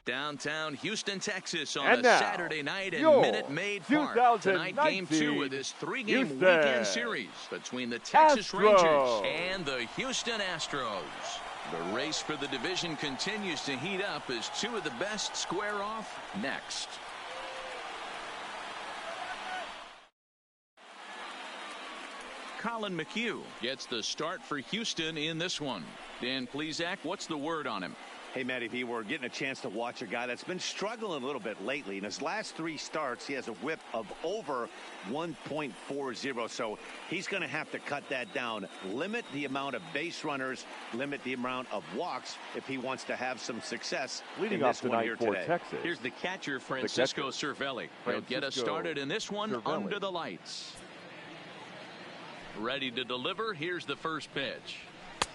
Downtown Houston, Texas on a Saturday night in Minute Maid Park. Tonight, Game 2 of this 3-game weekend series between the Texas Rangers and the Houston Astros. The race for the division continues to heat up as two of the best square off next. Colin McHugh gets the start for Houston in this one. Dan Plesac, what's the word on him? Hey, Matty V, we're getting a chance to watch a guy that's been struggling a little bit lately. In his last 3 starts, he has a whip of over 1.40, so he's going to have to cut that down. Limit the amount of base runners, limit the amount of walks if he wants to have some success leading in this off one here for today. Texas. Here's the catcher, Francisco Cervelli. He'll get us started in this one under the lights. Ready to deliver. Here's the first pitch.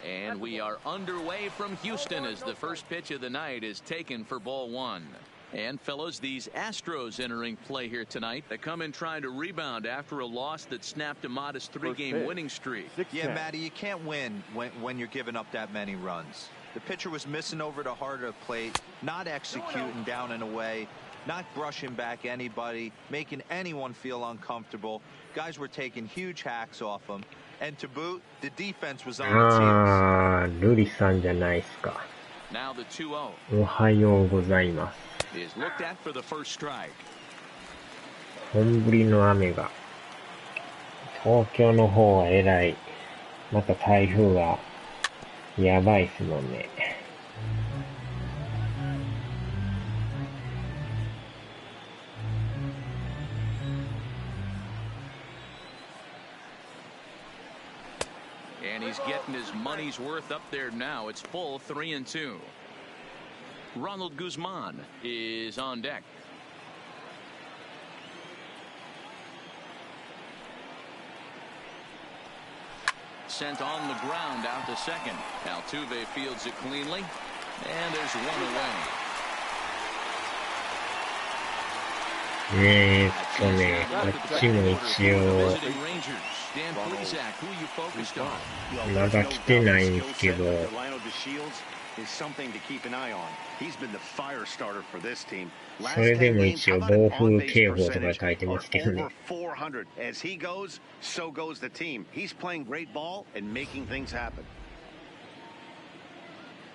And we are underway from Houston as the first pitch of the night is taken for ball 1. And fellas, these Astros entering play here tonight. They come in trying to rebound after a loss that snapped a modest 3-game winning streak. Yeah, Matty, you can't win when you're giving up that many runs. The pitcher was missing over the heart of the plate, not executing down and away, not brushing back anybody, making anyone feel uncomfortable. Guys were taking huge hacks off him. And to boot, the defense was on its heels. ルリさんじゃないですか。 Now the 2-0. おはようございます。 Is looked at for the first strike. 本降りの雨が。東京の方はえらい。また台風がやばいっすもんね。And he's getting his money's worth up there now. It's full 3-2. Ronald Guzman is on deck. Sent on the ground out to second. Altuve fields it cleanly. And there's one away. こっちも一応まだ来てないんですけど、それでも一応暴風警報とか書いてますけどね。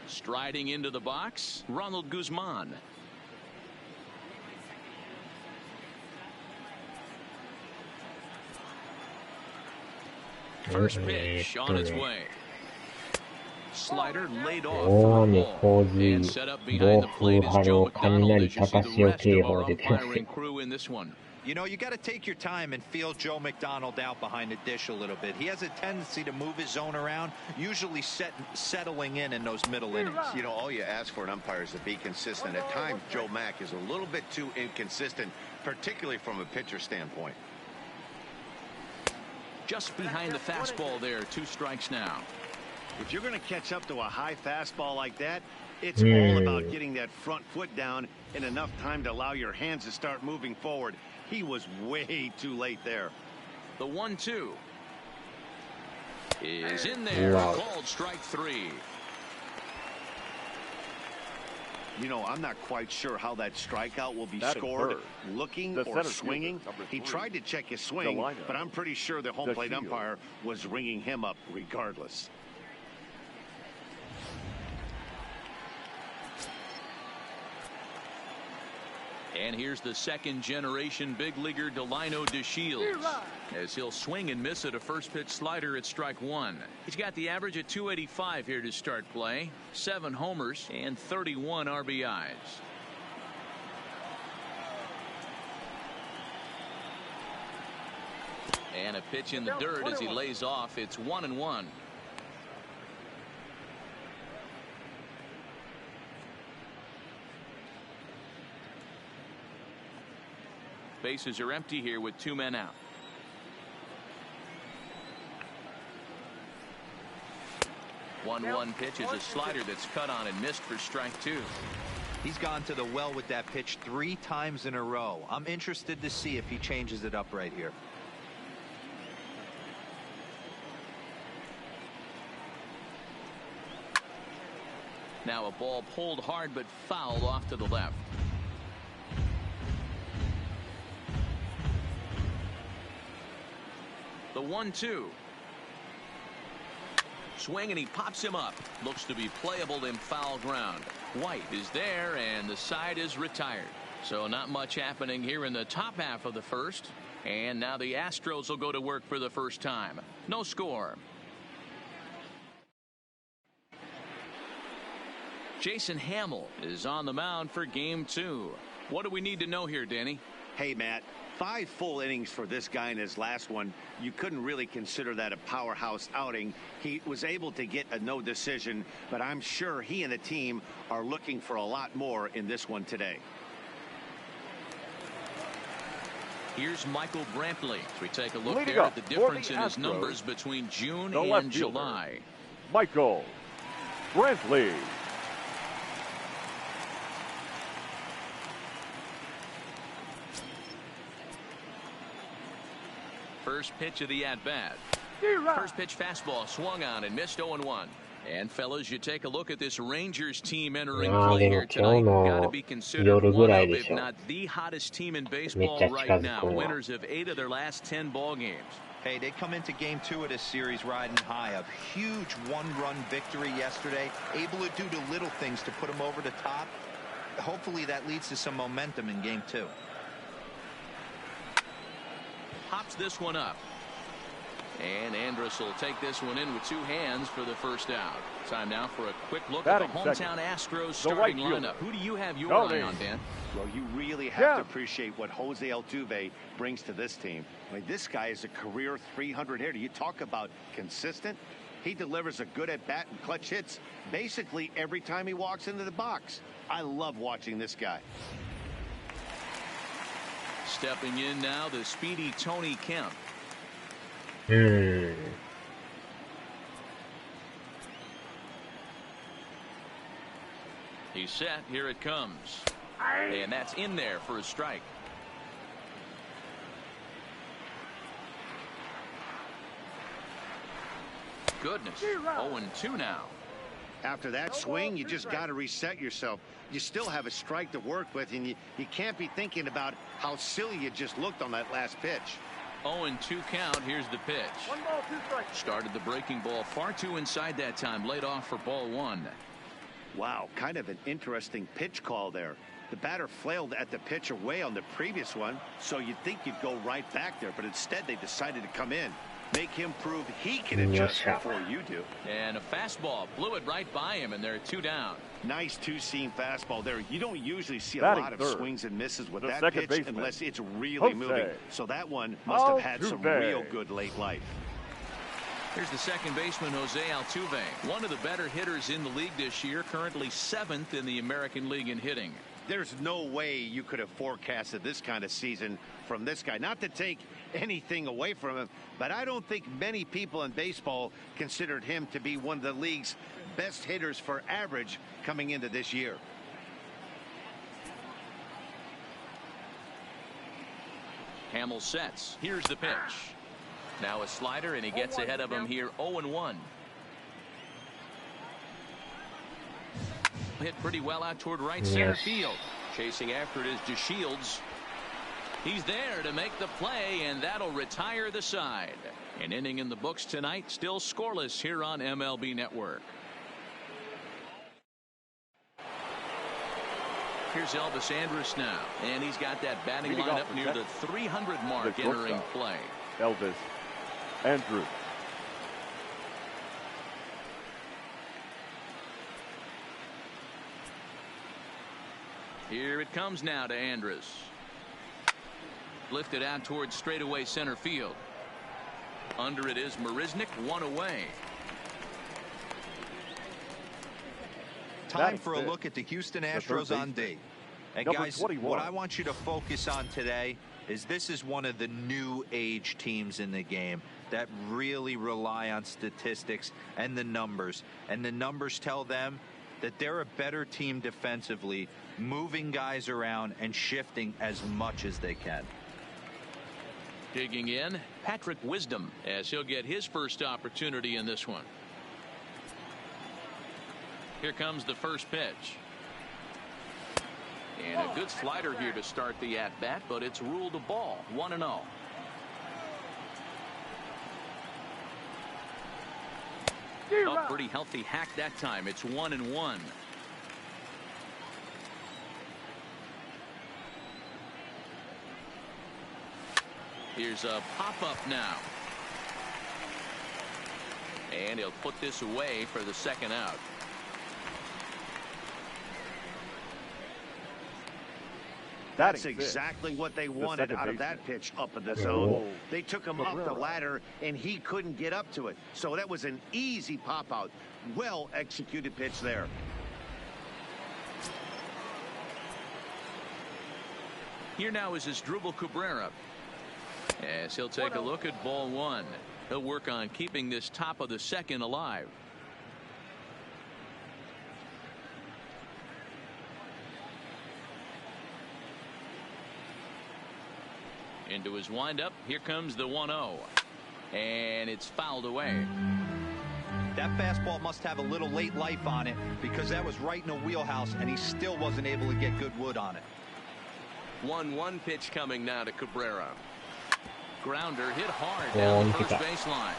Striding into the box, Ronald Guzman. First pitch on its way. Slider laid off for the ball and set up behind the plate is Joe McDonald as you see the rest of our umpiring crew in this one. You know, you got to take your time and feel Joe McDonald out behind the dish a little bit. He has a tendency to move his zone around, usually settling in those middle innings. You know, all you ask for an umpire is to be consistent. At times, Joe Mack is a little bit too inconsistent, particularly from a pitcher standpoint. Just behind the fastball there, 2 strikes now. If you're going to catch up to a high fastball like that, it's all about getting that front foot down in enough time to allow your hands to start moving forward. He was way too late there. The 1-2 is in there. Called strike 3. You know, I'm not quite sure how that strikeout will be scored. Looking or swinging. He tried to check his swing, but I'm pretty sure the home plate umpire was ringing him up regardless. And here's the second-generation big leaguer Delino DeShields as he'll swing and miss at a first-pitch slider at strike 1. He's got the average at 285 here to start play, 7 homers and 31 RBIs. And a pitch in the dirt as he lays off. It's 1-1. Bases are empty here with 2 men out. One pitch is a slider that's cut on and missed for strike 2. He's gone to the well with that pitch 3 times in a row. I'm interested to see if he changes it up right here. Now a ball pulled hard but fouled off to the left. The 1-2. Swing and he pops him up. Looks to be playable in foul ground. White is there and the side is retired. So not much happening here in the top half of the first. And now the Astros will go to work for the first time. No score. Jason Hamill is on the mound for game 2. What do we need to know here, Danny? Hey, Matt, 5 full innings for this guy in his last one. You couldn't really consider that a powerhouse outing. He was able to get a no decision, but I'm sure he and the team are looking for a lot more in this one today. Here's Michael Brantley. We take a look there at the difference in his numbers between June and July. Michael Brantley. First pitch of the at-bat. First pitch fastball swung on and missed 0-1. And fellas, you take a look at this Rangers team entering play here tonight. Got to be considered one of, if not the hottest team in baseball right now. Winners of 8 of their last 10 ball games. Hey, they come into game 2 of this series riding high. A huge one-run victory yesterday. Able to do the little things to put them over the top. Hopefully that leads to some momentum in game 2. Pops this one up. And Andrus will take this one in with 2 hands for the first out. Time now for a quick look at the hometown Astros starting lineup. Who do you have your eye on, Dan? Well, you really have to appreciate what Jose Altuve brings to this team. I mean, this guy is a career 300 hitter. You talk about consistent. He delivers a good at-bat and clutch hits basically every time he walks into the box. I love watching this guy. Stepping in now, the speedy Tony Kemp. He's set. Here it comes. And that's in there for a strike. Goodness. 0-2 now. After that swing, you just got to reset yourself. You still have a strike to work with, and you can't be thinking about how silly you just looked on that last pitch. 0-2 count. Here's the pitch. 1 ball, 2 strikes. Started the breaking ball far too inside that time. Laid off for ball 1. Wow, kind of an interesting pitch call there. The batter flailed at the pitch away on the previous one, so you'd think you'd go right back there, but instead they decided to come in. Make him prove he can adjust before you do. And a fastball blew it right by him, and they're 2 down. Nice 2-seam fastball there. You don't usually see a lot of swings and misses with that pitch unless it's really moving. So that one must have had some real good late life. Here's the second baseman, Jose Altuve. One of the better hitters in the league this year, currently 7th in the American League in hitting. There's no way you could have forecasted this kind of season from this guy. Not to take anything away from him, but I don't think many people in baseball considered him to be one of the league's best hitters for average coming into this year. Hamill sets. Here's the pitch. Now a slider, and he gets ahead of him here. 0-1. Hit pretty well out toward right center field. Chasing after it is DeShields. He's there to make the play, and that'll retire the side. An inning in the books tonight, still scoreless here on MLB Network. Here's Elvis Andrus now, and he's got that batting lineup near the 300 mark entering play. Elvis Andrus. Here it comes now to Andrus. Lifted out towards straightaway center field. Under it is Marisnik, 1 away. Time for a look at the Houston Astros on date. And guys, what I want you to focus on today is this is one of the new age teams in the game that really rely on statistics and the numbers. And the numbers tell them that they're a better team defensively, moving guys around and shifting as much as they can. Digging in, Patrick Wisdom, as he'll get his first opportunity in this one. Here comes the first pitch. And a good slider here to start the at-bat, but it's ruled a ball. 1-0. Oh, pretty healthy hack that time. It's 1-1. Here's a pop-up now. And he'll put this away for the second out. That's exactly what they wanted out of that pitch up in the zone. They took him up the ladder, and he couldn't get up to it. So that was an easy pop-out. Well-executed pitch there. Here now is Asdrubal Cabrera. As he'll take a look at ball one. He'll work on keeping this top of the second alive. Into his windup. Here comes the 1-0. And it's fouled away. That fastball must have a little late life on it because that was right in the wheelhouse and he still wasn't able to get good wood on it. 1-1 pitch coming now to Cabrera. Grounder hit hard down the first baseline.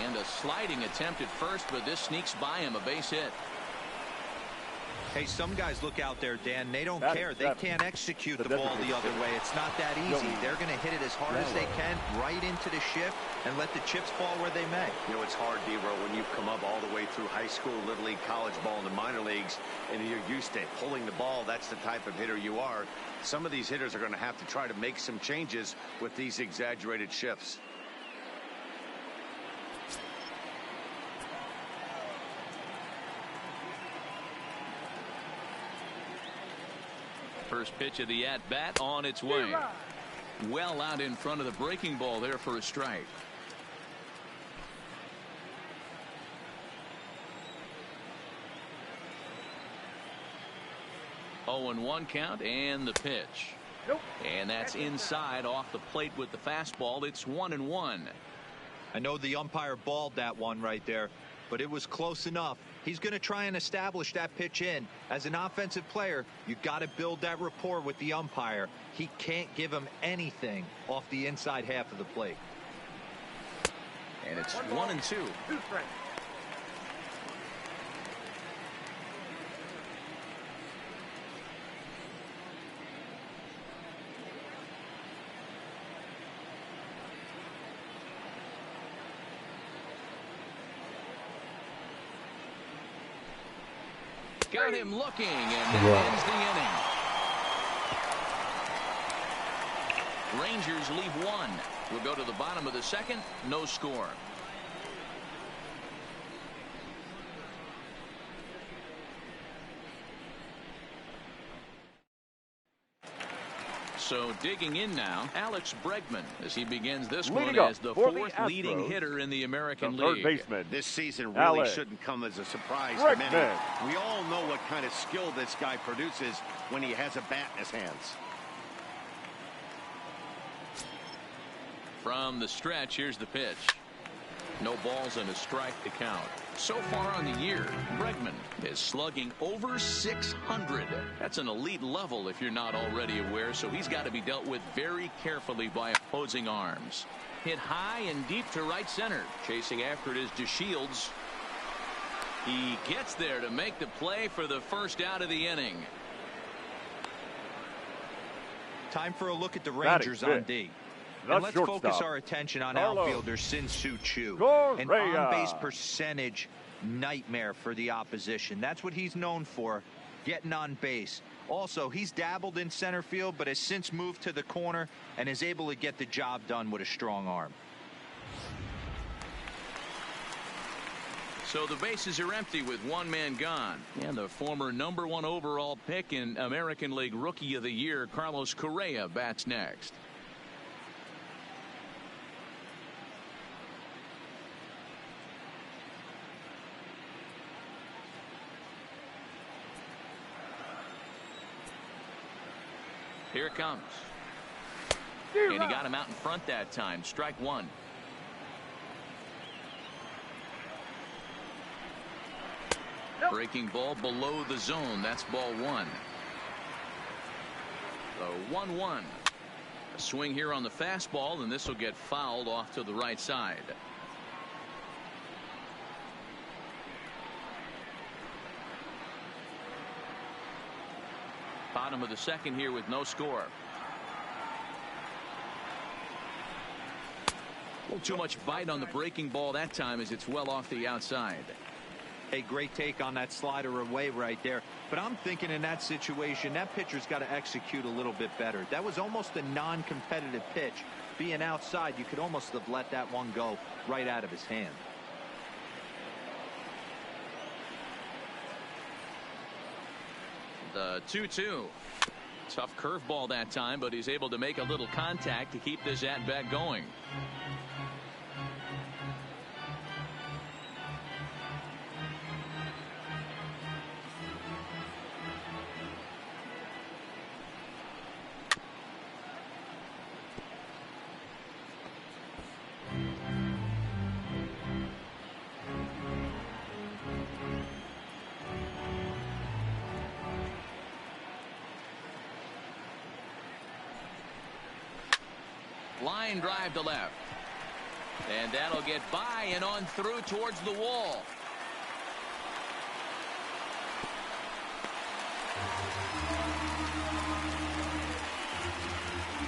And a sliding attempt at first, but this sneaks by him, a base hit. Hey, some guys look out there, Dan. They don't care. They can't execute the ball the other way. It's not that easy. They're going to hit it as hard as they can right into the shift and let the chips fall where they may. You know, it's hard, D-Row, when you've come up all the way through high school, little league, college ball, and the minor leagues, and you're used to pulling the ball. That's the type of hitter you are. Some of these hitters are going to have to try to make some changes with these exaggerated shifts. First pitch of the at-bat on its way. Well out in front of the breaking ball there for a strike. Oh, and 1 count and the pitch. And that's inside off the plate with the fastball. It's 1-1. I know the umpire balled that one right there, but it was close enough. He's going to try and establish that pitch in. As an offensive player, you got to build that rapport with the umpire. He can't give him anything off the inside half of the plate. And it's 1-2. Got him looking, and that ends the inning. Rangers leave 1. We'll go to the bottom of the second. No score. So digging in now, Alex Bregman as he begins this one as the 4th leading hitter in the American League. Baseman. This season really shouldn't come as a surprise to many. We all know what kind of skill this guy produces when he has a bat in his hands. From the stretch, here's the pitch. No balls and a strike to count. So far on the year, Bregman is slugging over 600. That's an elite level if you're not already aware, so he's got to be dealt with very carefully by opposing arms. Hit high and deep to right center. Chasing after it is DeShields. He gets there to make the play for the first out of the inning. Time for a look at the Rangers on D. And let's focus our attention on outfielder Sin-Soo Choo. An on-base percentage nightmare for the opposition. That's what he's known for, getting on base. Also, he's dabbled in center field, but has since moved to the corner and is able to get the job done with a strong arm. So the bases are empty with 1 man gone. And the former #1 overall pick in American League Rookie of the Year, Carlos Correa, bats next. Here it comes. And he got him out in front that time. Strike 1. Breaking ball below the zone. That's ball one. The 1-1. A swing here on the fastball, and this will get fouled off to the right side. Bottom of the second here with no score. A little too much bite on the breaking ball that time as it's well off the outside. A great take on that slider away right there. But I'm thinking in that situation, that pitcher's got to execute a little bit better. That was almost a non-competitive pitch. Being outside, you could almost have let that one go right out of his hand. The 2-2. Tough curveball that time, but he's able to make a little contact to keep this at-bat going. Line drive to left. And that'll get by and on through towards the wall.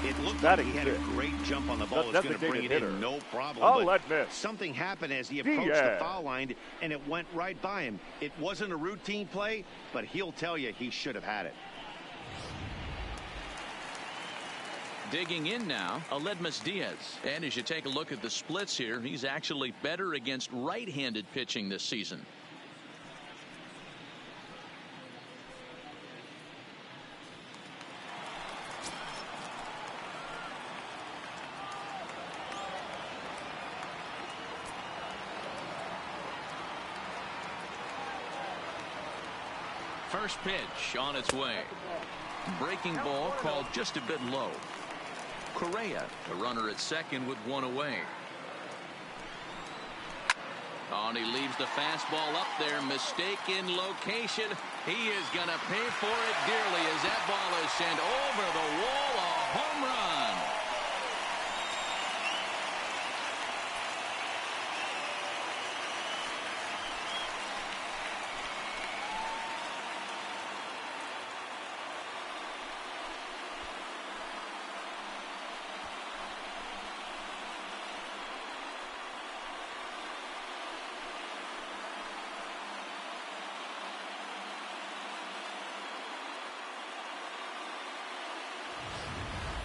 It looked like he had a great jump on the ball. It's going to bring it in, no problem. But something happened as he approached the foul line, and it went right by him. It wasn't a routine play, but he'll tell you he should have had it. Digging in now, Aledmus Diaz. And as you take a look at the splits here, he's actually better against right-handed pitching this season. First pitch on its way. Breaking ball called just a bit low. Correa, the runner at second with one away. Oh, and he leaves the fastball up there. Mistaken location. He is going to pay for it dearly as that ball is sent over the wall. A home run.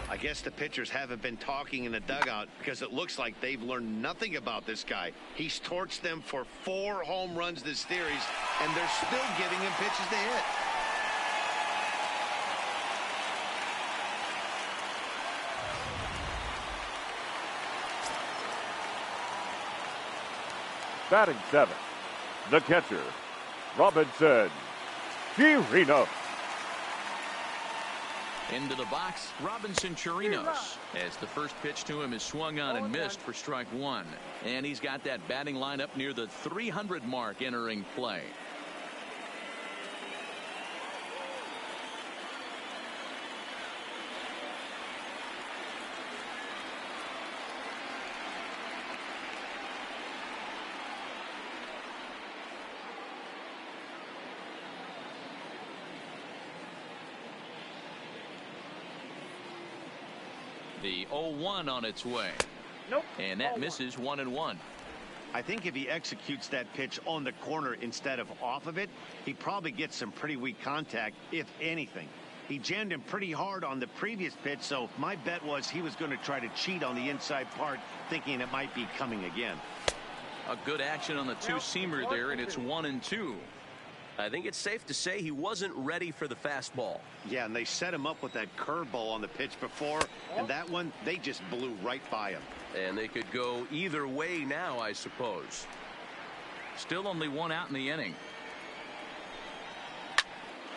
I guess the pitchers haven't been talking in the dugout because it looks like they've learned nothing about this guy. He's torched them for 4 home runs this series, and they're still giving him pitches to hit. Batting 7, the catcher, Robinson Chirinos. Into the box, Robinson Chirinos, as the first pitch to him is swung on and missed for strike one. And he's got that batting line up near the 300 mark entering play. The 0-1 on its way. Nope. And that misses 1-1. I think if he executes that pitch on the corner instead of off of it, he probably gets some pretty weak contact, if anything. He jammed him pretty hard on the previous pitch, so my bet was he was going to try to cheat on the inside part, thinking it might be coming again. A good action on the two-seamer there, and it's 1-2. I think it's safe to say he wasn't ready for the fastball. Yeah, and they set him up with that curveball on the pitch before, and that one, they just blew right by him. And they could go either way now, I suppose. Still only one out in the inning.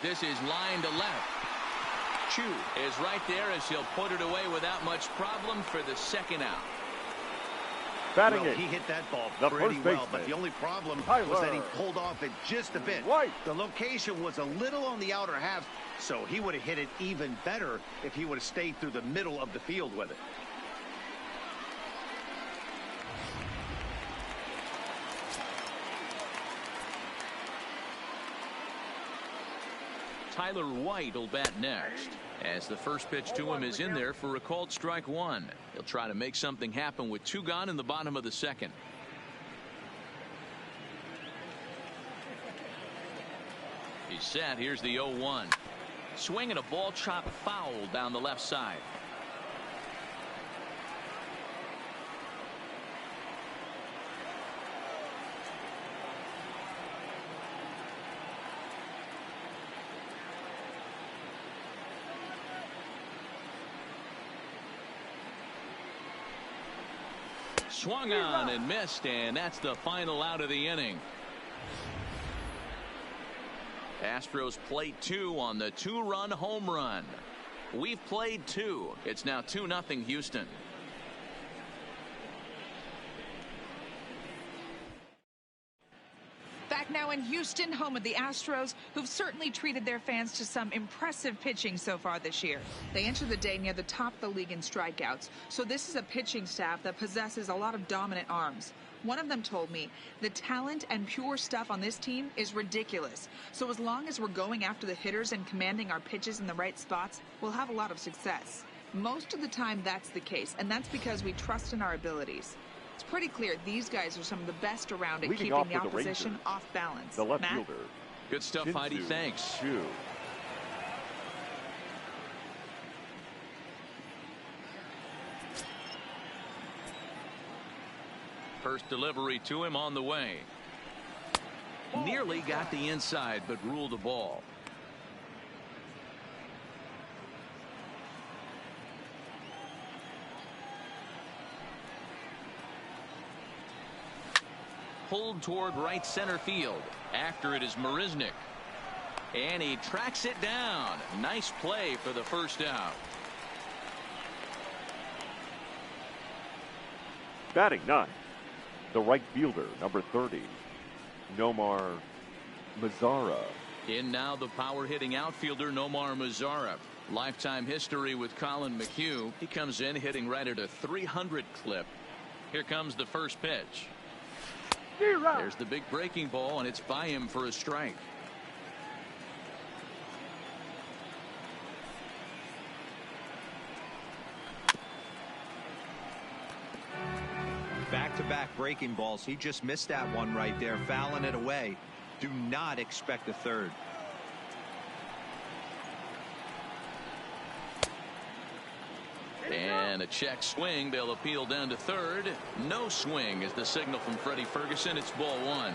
This is line to left. Chu is right there as he'll put it away without much problem for the second out. Batting Well, eighth, he hit that ball the pretty first well, but baseman, the only problem Tyler was that he pulled off it just a bit. White. The location was a little on the outer half, so he would have hit it even better if he would have stayed through the middle of the field with it. Tyler White will bat next, as the first pitch to him is in there for a called strike one. He'll try to make something happen with two gone in the bottom of the second. He's set. Here's the 0-1. Swinging a ball chopped foul down the left side. Swung on and missed, and that's the final out of the inning. Astros plate two on the two-run home run. We've played two. It's now 2-0 Houston. Back now in Houston, home of the Astros, who've certainly treated their fans to some impressive pitching so far this year. They enter the day near the top of the league in strikeouts, so this is a pitching staff that possesses a lot of dominant arms. One of them told me the talent and pure stuff on this team is ridiculous. So as long as we're going after the hitters and commanding our pitches in the right spots, we'll have a lot of success. Most of the time that's the case, and that's because we trust in our abilities. It's pretty clear these guys are some of the best around at keeping the opposition off balance. The left fielder. Good stuff, Heidi. Thanks. First delivery to him on the way. Nearly got the inside, but ruled the ball. Pulled toward right center field. After it is Marisnik. And he tracks it down. Nice play for the first out. Batting ninth, the right fielder, number 30, Nomar Mazara. In now the power-hitting outfielder Nomar Mazara. Lifetime history with Colin McHugh. He comes in hitting right at a 300 clip. Here comes the first pitch. There's the big breaking ball, and it's by him for a strike. Back-to-back breaking balls. He just missed that one right there, fouling it away. Do not expect a third. And a check swing. They'll appeal down to third. No swing is the signal from Freddie Ferguson. It's ball one.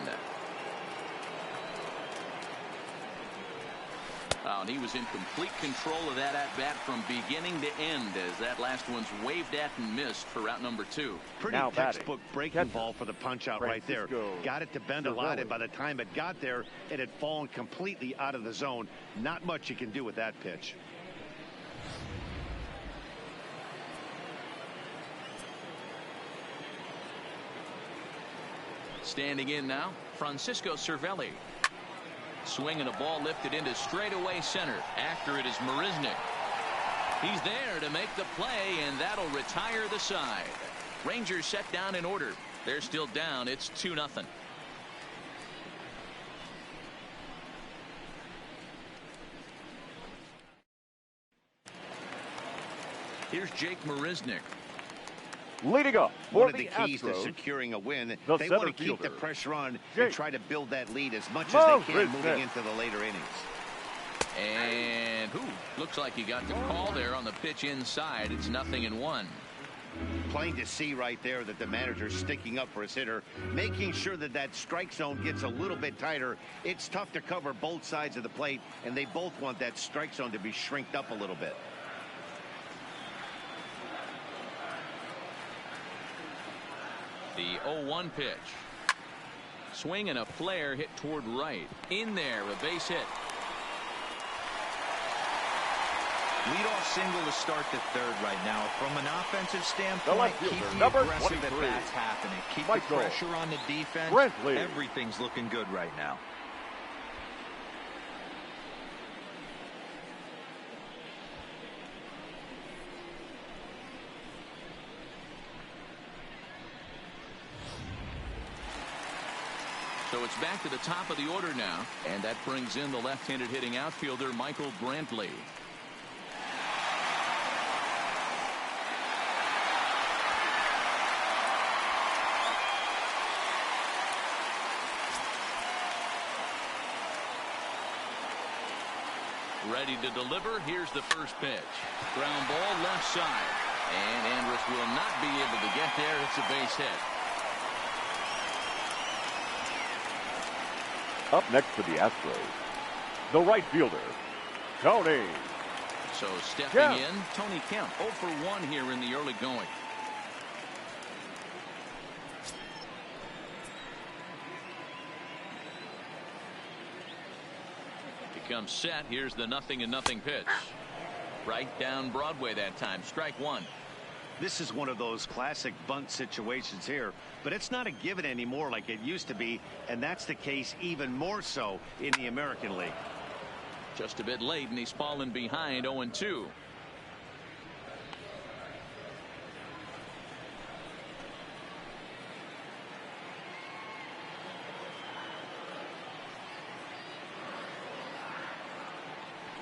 Oh, and he was in complete control of that at-bat from beginning to end as that last one's waved at and missed for route number two. Pretty textbook breaking ball for the punch-out right there. Got it to bend a lot, and by the time it got there, it had fallen completely out of the zone. Not much you can do with that pitch. Standing in now, Francisco Cervelli. Swinging a ball lifted into straightaway center. After it is Marisnik. He's there to make the play, and that'll retire the side. Rangers set down in order. They're still down. It's 2-0. Here's Jake Marisnik. Leading up for one of the keys Astros, to securing a win. The they want to keep the pressure on and try to build that lead as much as they can moving into the later innings. And looks like he got the call there on the pitch inside. It's 0-1. Plain to see right there that the manager's sticking up for his hitter, making sure that that strike zone gets a little bit tighter. It's tough to cover both sides of the plate, and they both want that strike zone to be shrinked up a little bit. The 0-1 pitch. Swing and a flare hit toward right. In there, a base hit. Leadoff single to start the third right now. From an offensive standpoint, keep the number aggressive 23. at-bats happening. Keep Michael the pressure on the defense. Brantley. Everything's looking good right now. So it's back to the top of the order now, and that brings in the left-handed hitting outfielder Michael Brantley. Ready to deliver. Here's the first pitch. Ground ball left side, and Andrus will not be able to get there. It's a base hit. Up next for the Astros, the right fielder, Tony. So stepping in, Tony Kemp, 0 for 1 here in the early going. He comes set. Here's the 0-0 pitch. Right down Broadway that time. Strike one. This is one of those classic bunt situations here, but it's not a given anymore like it used to be, and that's the case even more so in the American League. Just a bit late, and he's fallen behind 0-2.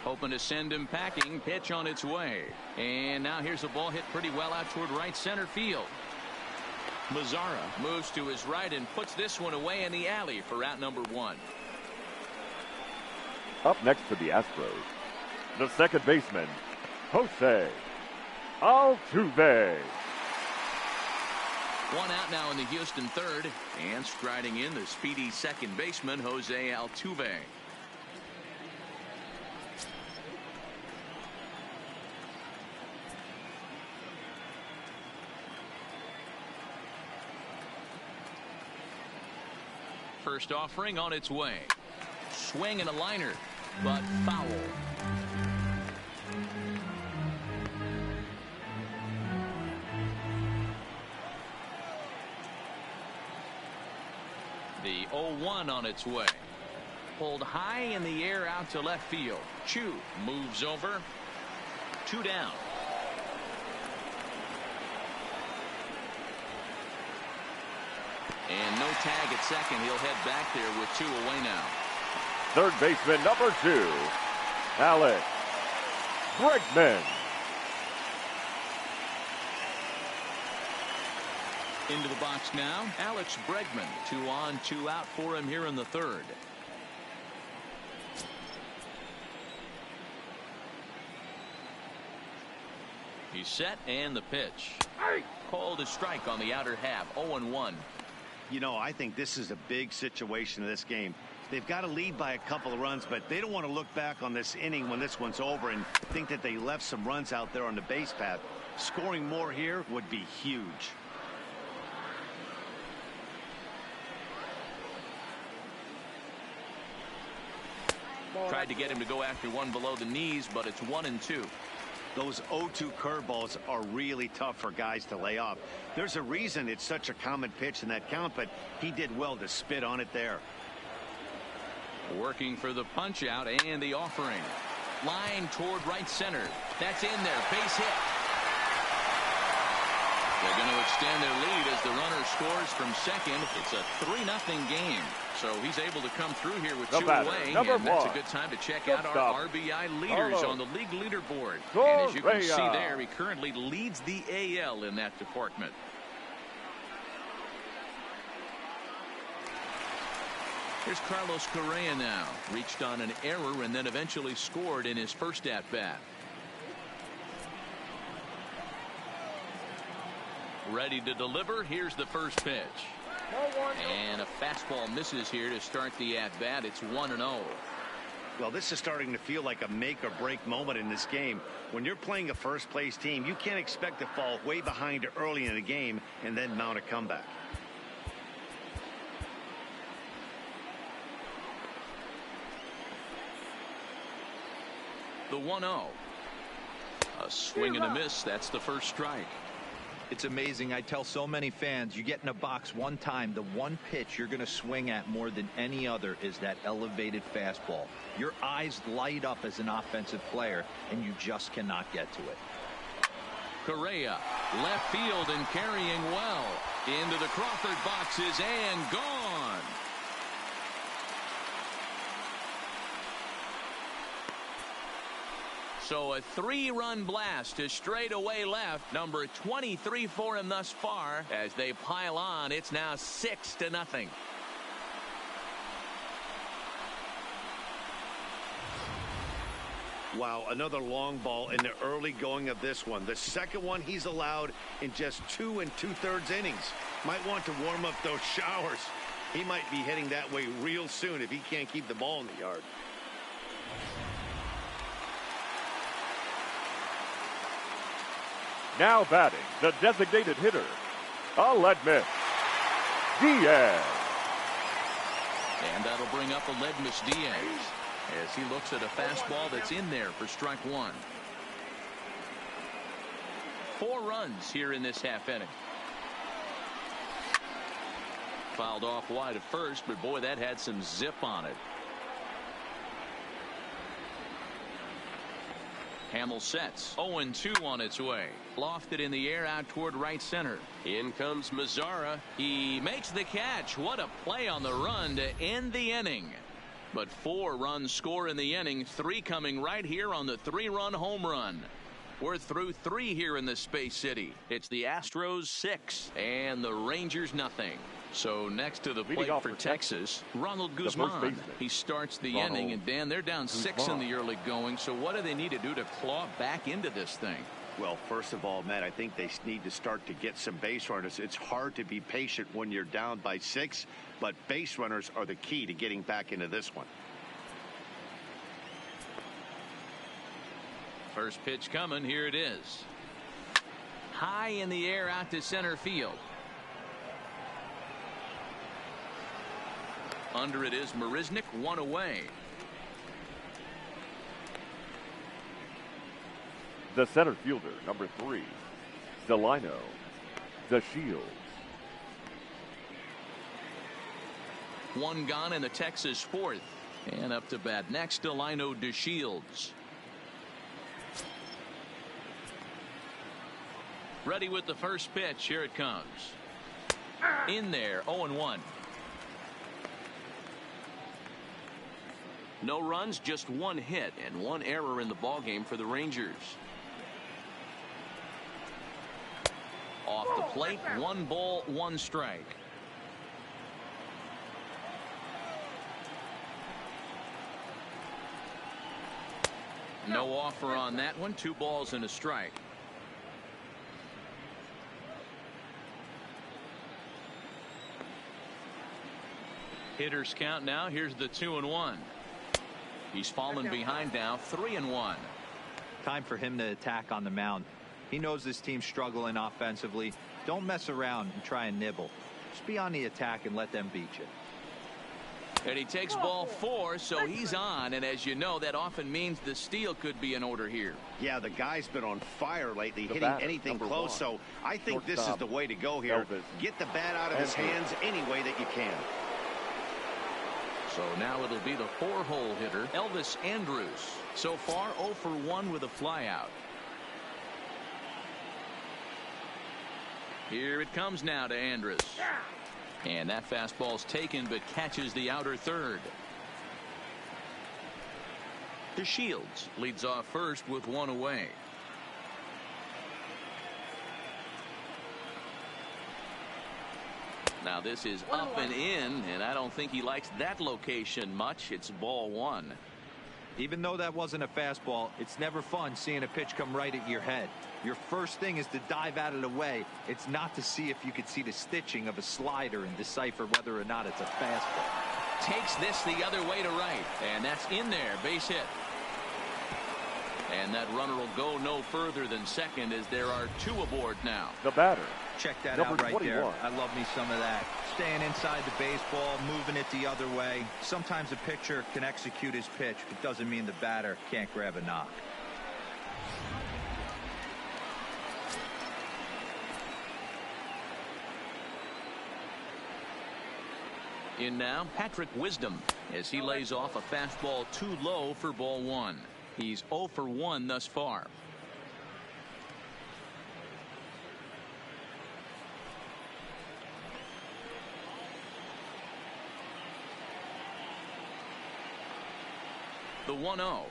Hoping to send him packing. Pitch on its way. And now here's a ball hit pretty well out toward right center field. Mazzara moves to his right and puts this one away in the alley for out number 1. Up next for the Astros, the second baseman, Jose Altuve. One out now in the Houston third, and striding in the speedy second baseman, Jose Altuve. First offering on its way. Swing and a liner, but foul. The 0-1 on its way. Pulled high in the air out to left field. Chu moves over. 2 down. And no tag at second. He'll head back there with 2 away now. Third baseman, number 2, Alex Bregman. Into the box now, Alex Bregman. 2 on, 2 out for him here in the third. He's set, and the pitch. Called a strike on the outer half. 0-1. You know, I think this is a big situation in this game. They've got to lead by a couple of runs, but they don't want to look back on this inning when this one's over and think that they left some runs out there on the base path. Scoring more here would be huge. Tried to get him to go after one below the knees, but it's 1-2. Those 0-2 curveballs are really tough for guys to lay off. There's a reason it's such a common pitch in that count, but he did well to spit on it there. Working for the punch out and the offering. Line toward right center. That's in there. Base hit. They're going to extend their lead as the runner scores from second. It's a 3-0 game. So he's able to come through here with 2 away. And that's a good time to check out our RBI leaders on the league leaderboard. And as you can see there, he currently leads the AL in that department. Here's Carlos Correa now. Reached on an error and then eventually scored in his first at-bat. Ready to deliver. Here's the first pitch. And a fastball misses here to start the at-bat. It's 1-0. Well, this is starting to feel like a make-or-break moment in this game. When you're playing a first-place team, you can't expect to fall way behind early in the game and then mount a comeback. The 1-0. A swing and a miss. That's the first strike. It's amazing. I tell so many fans, you get in a box one time, the one pitch you're going to swing at more than any other is that elevated fastball. Your eyes light up as an offensive player, and you just cannot get to it. Correa, left field and carrying well. Into the Crawford boxes and gone. So a 3-run blast to straightaway left. Number 23 for him thus far. As they pile on, it's now 6-0. Wow, another long ball in the early going of this one. The second one he's allowed in just 2 2/3 innings. Might want to warm up those showers. He might be heading that way real soon if he can't keep the ball in the yard. Now batting, the designated hitter, a lead miss, Diaz. And that'll bring up Aledmys Diaz as he looks at a fastball that's in there for strike one. 4 runs here in this half inning. Fouled off wide at first, but boy, that had some zip on it. Hamill sets. 0-2 on its way. Lofted in the air out toward right center. In comes Mazzara. He makes the catch. What a play on the run to end the inning. But 4 runs score in the inning. 3 coming right here on the 3-run home run. We're through 3 here in the Space City. It's the Astros 6 and the Rangers nothing. So next to the plate for Texas, Ronald Guzman. He starts the inning, and Dan, they're down 6 in the early going. So what do they need to do to claw back into this thing? Well, first of all, Matt, I think they need to start to get some base runners. It's hard to be patient when you're down by 6, but base runners are the key to getting back into this one. First pitch coming. Here it is. High in the air out to center field. Under it is Marisnik, 1 away. The center fielder, number 3, Delino DeShields. 1 gone in the Texas 4th. And up to bat next, Delino DeShields. Ready with the first pitch. Here it comes. In there, 0-1. No runs, just 1 hit and 1 error in the ballgame for the Rangers. Off the plate, 1 ball, 1 strike. No offer on that one. 2 balls and a strike. Hitters count now. Here's the 2-1. He's fallen behind now, 3-1. Time for him to attack on the mound. He knows this team's struggling offensively. Don't mess around and try and nibble. Just be on the attack and let them beat you. And he takes ball 4, so he's on. And as you know, that often means the steal could be in order here. Yeah, the guy's been on fire lately, hitting anything close. So I think this is the way to go here. Get the bat out of his hands any way that you can. So now it'll be the 4-hole hitter, Elvis Andrus. So far, 0 for 1 with a flyout. Here it comes now to Andrus. And that fastball's taken, but catches the outer third. DeShields leads off first with 1 away. Now this is up and in, and I don't think he likes that location much. It's ball 1. Even though that wasn't a fastball, it's never fun seeing a pitch come right at your head. Your first thing is to dive out of the way. It's not to see if you could see the stitching of a slider and decipher whether or not it's a fastball. Takes this the other way to right, and that's in there. Base hit. And that runner will go no further than second as there are 2 aboard now. The batter. Check that number out right 21. there. I love me some of that. Staying inside the baseball, moving it the other way. Sometimes a pitcher can execute his pitch, but doesn't mean the batter can't grab a knock. In now, Patrick Wisdom, as he lays off a fastball too low for ball one. He's 0 for 1 thus far. The 1-0.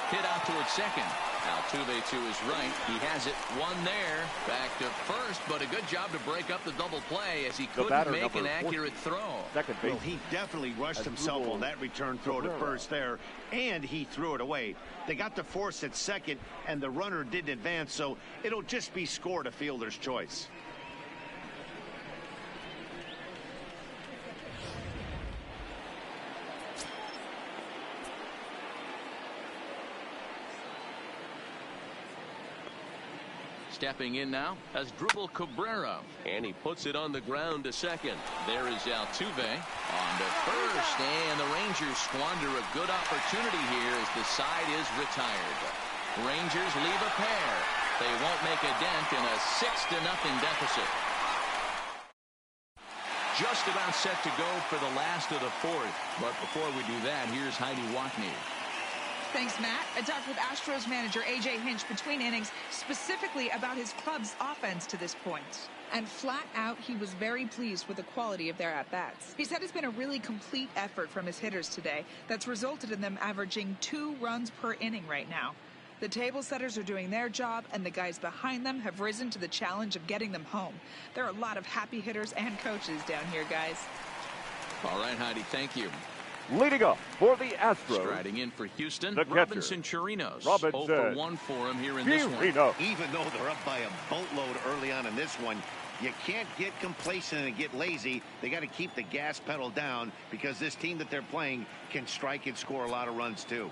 Hit out towards second. Altuve to his right. He has it. One there. Back to first, but a good job to break up the double play as he couldn't make an accurate throw. Well, he definitely rushed himself on that return throw to first there, and he threw it away. They got the force at second, and the runner didn't advance, so it'll just be scored a fielder's choice. Stepping in now as Dribble Cabrera, and he puts it on the ground to second. There is Altuve on to first, and the Rangers squander a good opportunity here as the side is retired. Rangers leave a pair. They won't make a dent in a 6-0 deficit. Just about set to go for the last of the fourth, but before we do that, here's Heidi Watney. Thanks, Matt. I talked with Astros manager A.J. Hinch between innings specifically about his club's offense to this point. And flat out, he was very pleased with the quality of their at-bats. He said it's been a really complete effort from his hitters today that's resulted in them averaging 2 runs per inning right now. The table setters are doing their job, and the guys behind them have risen to the challenge of getting them home. There are a lot of happy hitters and coaches down here, guys. All right, Heidi, thank you. Leading up for the Astros. Striding in for Houston, the Robinson Chirinos. 0 for 1 for him here in this one. Even though they're up by a boatload early on in this one, you can't get complacent and get lazy. They got to keep the gas pedal down because this team that they're playing can strike and score a lot of runs too.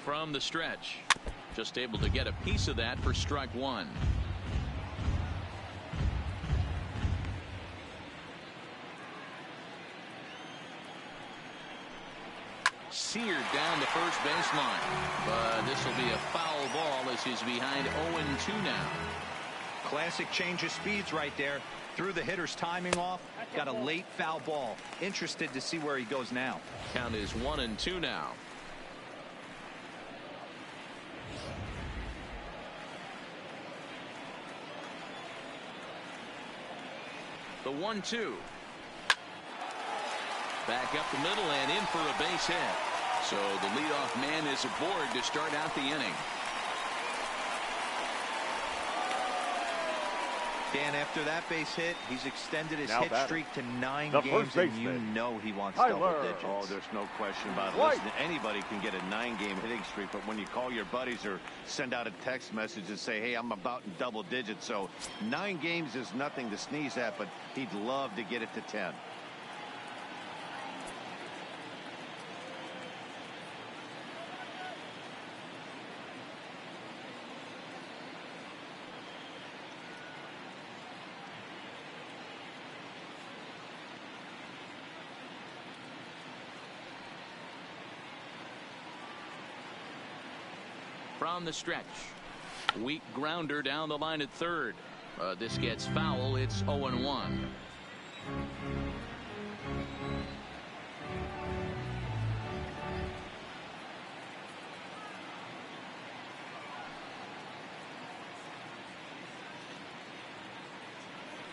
From the stretch, just able to get a piece of that for strike one. Seared down the first baseline, but this will be a foul ball as he's behind 0-2 now. Classic change of speeds right there. Threw the hitter's timing off. Got a late foul ball. Interested to see where he goes now. Count is 1-2 now. The 1-2. Back up the middle and in for a base hit. So the leadoff man is aboard to start out the inning. Dan, after that base hit, he's extended his hit streak to 9 the games, and you know he wants double digits. Oh, there's no question about it. Listen, anybody can get a 9-game hitting streak, but when you call your buddies or send out a text message and say, hey, I'm about in double digits, so 9 games is nothing to sneeze at, but he'd love to get it to 10. From the stretch, weak grounder down the line at third. This gets foul. It's 0-1.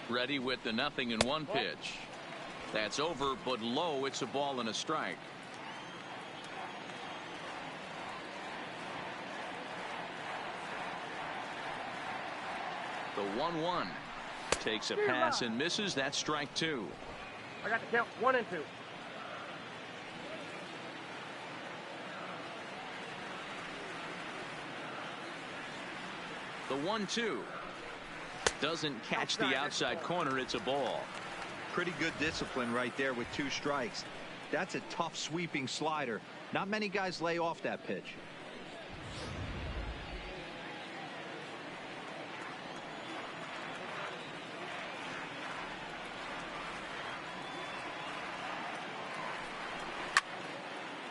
Ready with the 0-1 pitch. That's over, but low. It's a ball and a strike. The 1-1 takes a pass and misses. That's strike 2. I got the count 1 and 2. The 1-2 doesn't catch the outside corner. It's a ball. Pretty good discipline right there with 2 strikes. That's a tough sweeping slider. Not many guys lay off that pitch.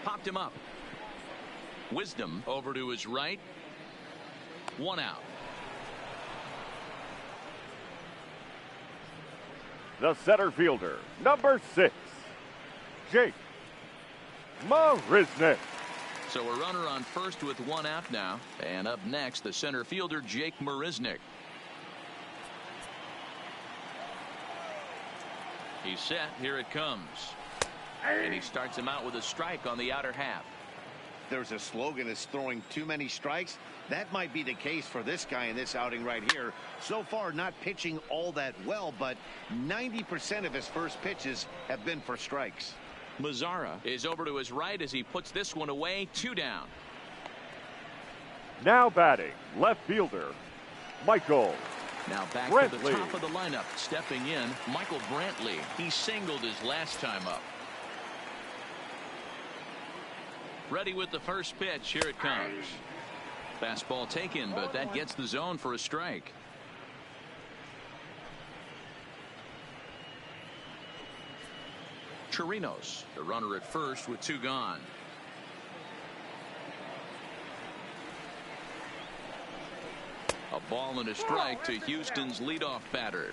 Popped him up. Wisdom over to his right. 1 out. The center fielder, number 6, Jake Marisnick. So a runner on first with 1 out now. And up next, the center fielder, Jake Marisnick. He's set. Here it comes. And he starts him out with a strike on the outer half. There's a slogan is throwing too many strikes. That might be the case for this guy in this outing right here. So far, not pitching all that well, but 90% of his first pitches have been for strikes. Mazzara is over to his right as he puts this one away. 2 down. Now batting, left fielder, Michael Now back Brantley. to the top of the lineup. Stepping in, Michael Brantley. He singled his last time up. Ready with the first pitch. Here it comes. Fastball taken, but that gets the zone for a strike. Chirinos, the runner at first with 2 gone. A ball and a strike to Houston's leadoff batter.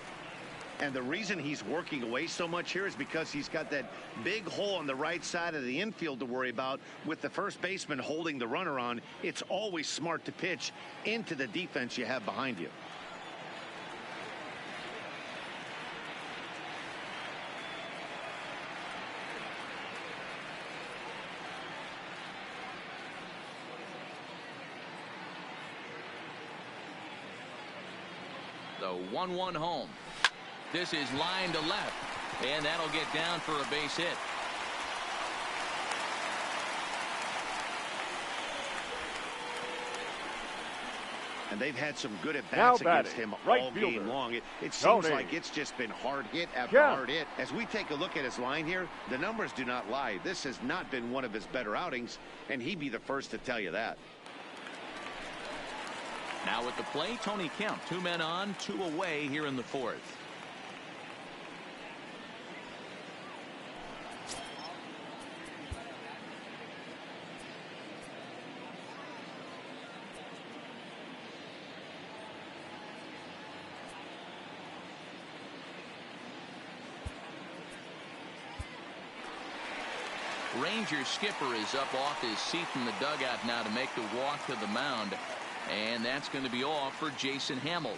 And the reason he's working away so much here is because he's got that big hole on the right side of the infield to worry about. With the first baseman holding the runner on, it's always smart to pitch into the defense you have behind you. The 1-1 home. This is line to left, and that'll get down for a base hit. And they've had some good at-bats against him all fielder, game long. It seems Tony. like it's just been hard hit after hard hit. As we take a look at his line here, the numbers do not lie. This has not been one of his better outings, and he'd be the first to tell you that. Now at the plate, Tony Kemp. 2 men on, 2 away here in the 4th. Ranger skipper is up off his seat in the dugout now to make the walk to the mound. And that's going to be all for Jason Hamill.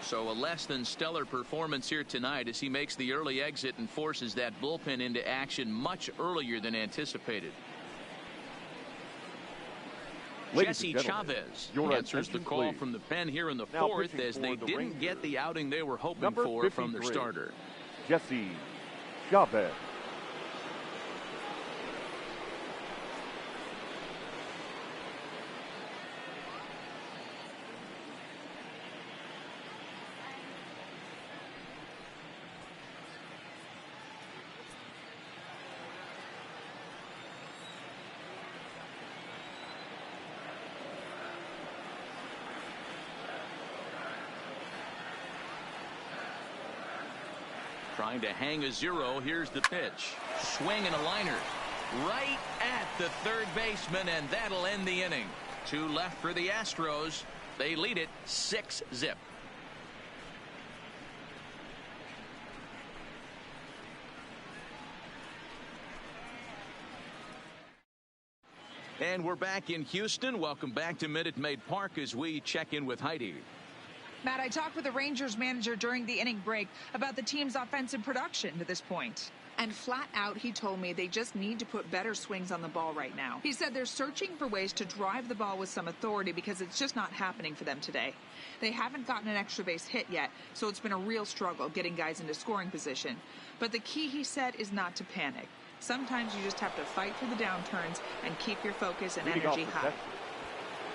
So a less than stellar performance here tonight as he makes the early exit and forces that bullpen into action much earlier than anticipated. Jesse Chavez answers the call from the pen here in the 4th as they didn't get the outing they were hoping for from their starter. Jesse Chavez. Trying to hang a 0. Here's the pitch. Swing and a liner. Right at the third baseman, and that'll end the inning. 2 left for the Astros. They lead it 6-0. And we're back in Houston. Welcome back to Minute Maid Park as we check in with Heidi. Matt, I talked with the Rangers manager during the inning break about the team's offensive production to this point. And flat out, he told me they just need to put better swings on the ball right now. He said they're searching for ways to drive the ball with some authority because it's just not happening for them today. They haven't gotten an extra base hit yet, so it's been a real struggle getting guys into scoring position. But the key, he said, is not to panic. Sometimes you just have to fight through the downturns and keep your focus and energy high.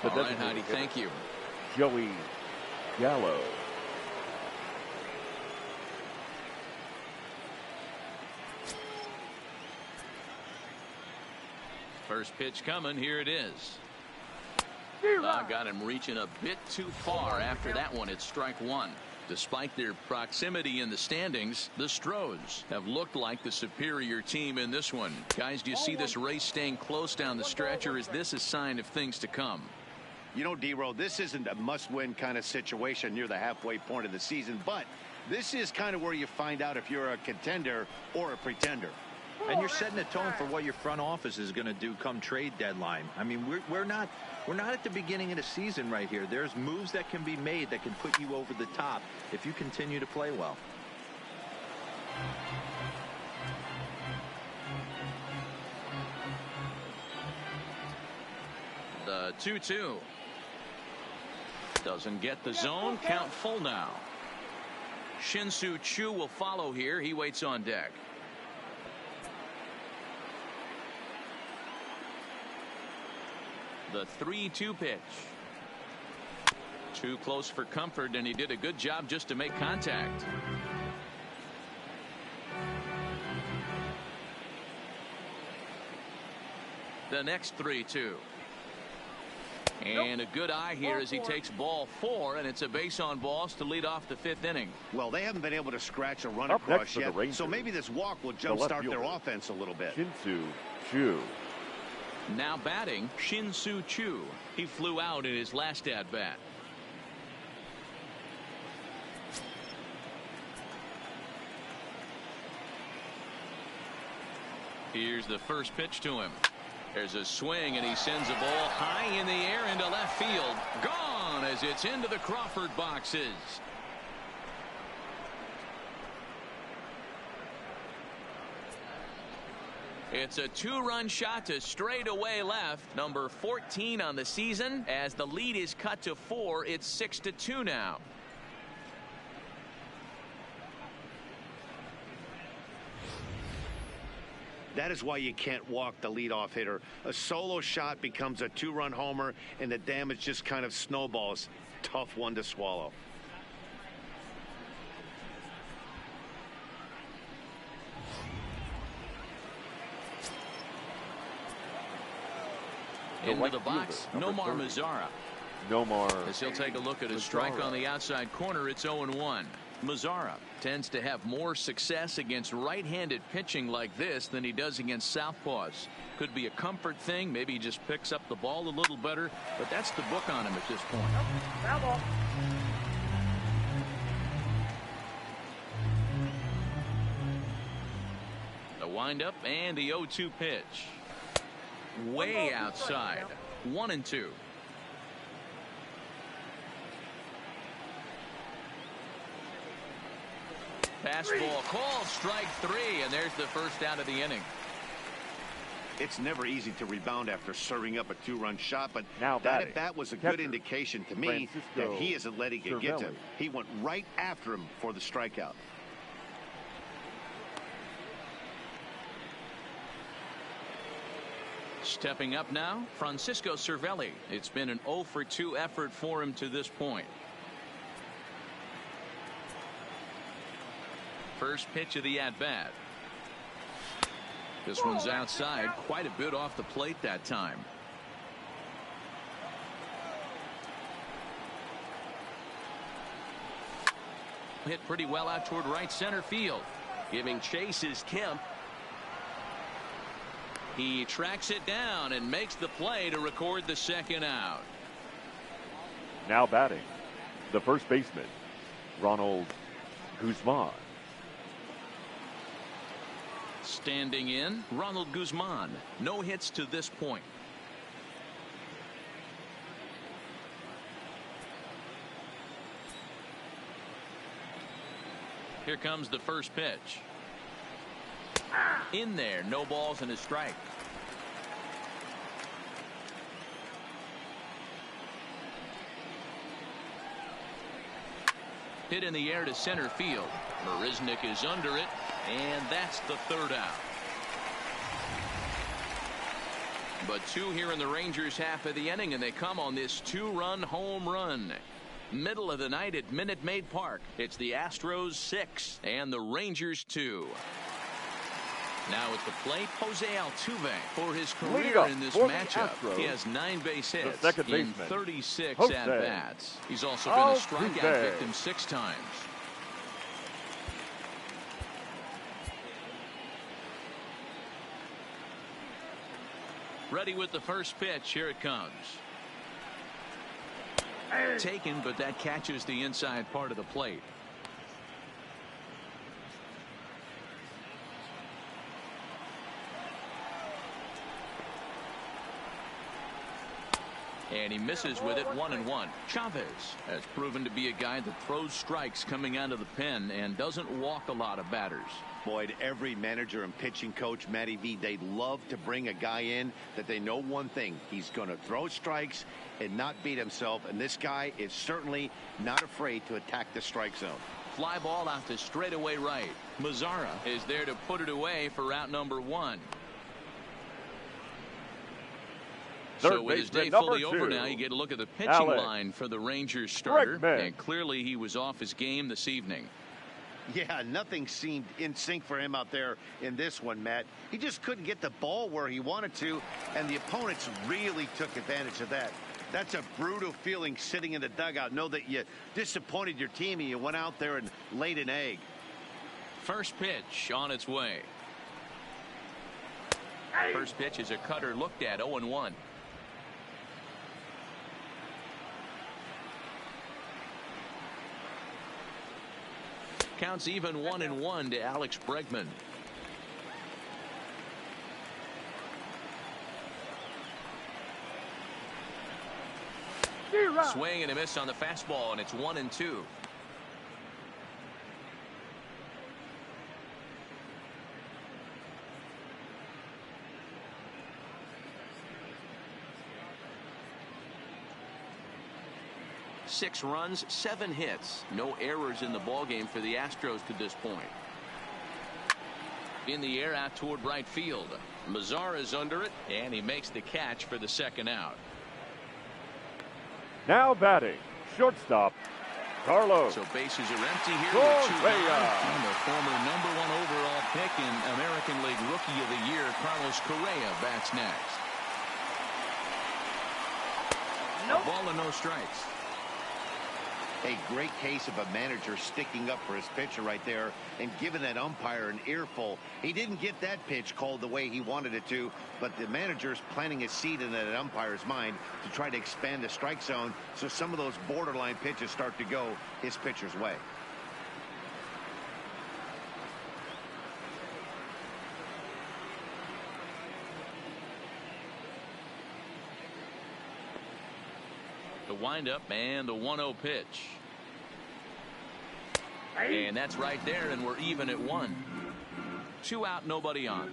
All right, Heidi, thank you. Joey Gallo. First pitch coming. Here it is. Got him reaching a bit too far after that one. It's strike one. Despite their proximity in the standings, the Stros have looked like the superior team in this one. Guys, do you see this race staying close down the stretch, or is this a sign of things to come? You know, D-Row, this isn't a must-win kind of situation near the halfway point of the season, but this is kind of where you find out if you're a contender or a pretender. And you're setting the tone for what your front office is going to do come trade deadline. I mean, we're not at the beginning of the season right here. There's moves that can be made that can put you over the top if you continue to play well. The 2-2. Doesn't get the zone. Count full now. Shin-Soo Choo will follow here. He waits on deck. The 3-2 pitch. Too close for comfort, and he did a good job just to make contact. The next 3-2. And a good eye here as he takes ball 4, and it's a base on balls to lead off the 5th inning. Well, they haven't been able to scratch a run Up across yet, so maybe this walk will jumpstart their offense a little bit. Shin-Soo Choo. Now batting, Shin-Soo Choo. He flew out in his last at-bat. Here's the first pitch to him. There's a swing, and he sends a ball high in the air into left field. Gone as it's into the Crawford boxes. It's a 2-run shot to straightaway left. Number 14 on the season. As the lead is cut to 4, it's 6-2 now. That is why you can't walk the leadoff hitter. A solo shot becomes a 2-run homer, and the damage just kind of snowballs. Tough one to swallow. Into the box, Nomar Mazara. Nomar. As he'll take a look at a strike on the outside corner, it's 0-1. Mazara tends to have more success against right-handed pitching like this than he does against southpaws. Could be a comfort thing. Maybe he just picks up the ball a little better, but that's the book on him at this point. The windup and the 0-2 pitch. Way outside. 1-2. Fastball called, strike 3, and there's the first out of the inning. It's never easy to rebound after serving up a 2-run shot, but now that at bat was a good indication to me that he isn't letting it get to him. He went right after him for the strikeout. Stepping up now, Francisco Cervelli. It's been an 0-for-2 effort for him to this point. First pitch of the at-bat. This one's outside, quite a bit off the plate that time. Hit pretty well out toward right center field. Giving chase is Kemp. He tracks it down and makes the play to record the second out. Now batting, the first baseman, Ronald Guzman. Standing in, Ronald Guzman. No hits to this point. Here comes the first pitch. In there, no balls and a strike. Hit in the air to center field. Marisnick is under it, and that's the third out. But two here in the Rangers' half of the inning, and they come on this two-run home run. Middle of the night at Minute Maid Park. It's the Astros 6 and the Rangers 2. Now at the plate, Jose Altuve for his career in this matchup. He has 9 base hits in 36 at-bats. He's also been a strikeout victim 6 times. Ready with the first pitch. Here it comes. Taken, but that catches the inside part of the plate. And he misses with it, 1-1. Chavez has proven to be a guy that throws strikes coming out of the pen and doesn't walk a lot of batters. Boyd, every manager and pitching coach, Matty V, they love to bring a guy in that they know one thing. He's going to throw strikes and not beat himself. And this guy is certainly not afraid to attack the strike zone. Fly ball out to straightaway right. Mazzara is there to put it away for out number 1. So with his day fully over now, you get a look at the pitching line for the Rangers starter. And clearly he was off his game this evening. Yeah, nothing seemed in sync for him out there in this one, Matt. He just couldn't get the ball where he wanted to, and the opponents really took advantage of that. That's a brutal feeling sitting in the dugout. Know that you disappointed your team and you went out there and laid an egg. First pitch on its way. First pitch is a cutter looked at, 0-1. Counts even 1-1 to Alex Bregman. Swing and a miss on the fastball, and it's 1-2. Six runs, 7 hits. No errors in the ballgame for the Astros to this point. In the air out toward right field. Mazzara is under it, and he makes the catch for the second out. Now batting, shortstop, Carlos. So bases are empty here with 2 down. And the former #1 overall pick in American League Rookie of the Year, Carlos Correa, bats next. A ball and no strikes. A great case of a manager sticking up for his pitcher right there and giving that umpire an earful. He didn't get that pitch called the way he wanted it to, but the manager's planting a seed in that umpire's mind to try to expand the strike zone so some of those borderline pitches start to go his pitcher's way. The windup and the 1-0 pitch. And that's right there, and we're even at 1. 2 out, nobody on.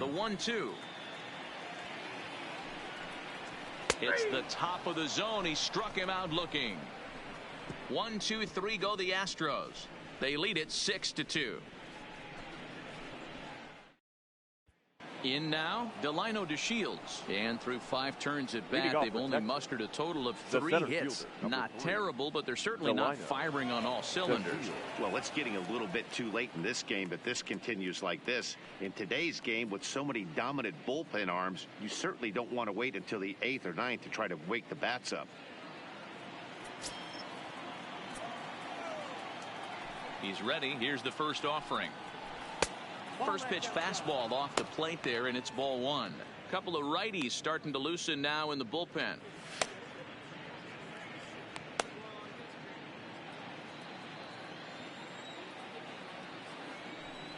The 1-2. It's the top of the zone. He struck him out looking. 1, 2, 3 go the Astros. They lead it 6-2. In now, Delino DeShields. And through 5 turns at bat, they've only mustered a total of 3 hits. Not terrible, but they're certainly not firing on all cylinders. Well, it's getting a little bit too late in this game, but this continues like this. In today's game, with so many dominant bullpen arms, you certainly don't want to wait until the 8th or 9th to try to wake the bats up. He's ready. Here's the first offering. First pitch fastball off the plate there, and it's ball 1. Couple of righties starting to loosen now in the bullpen.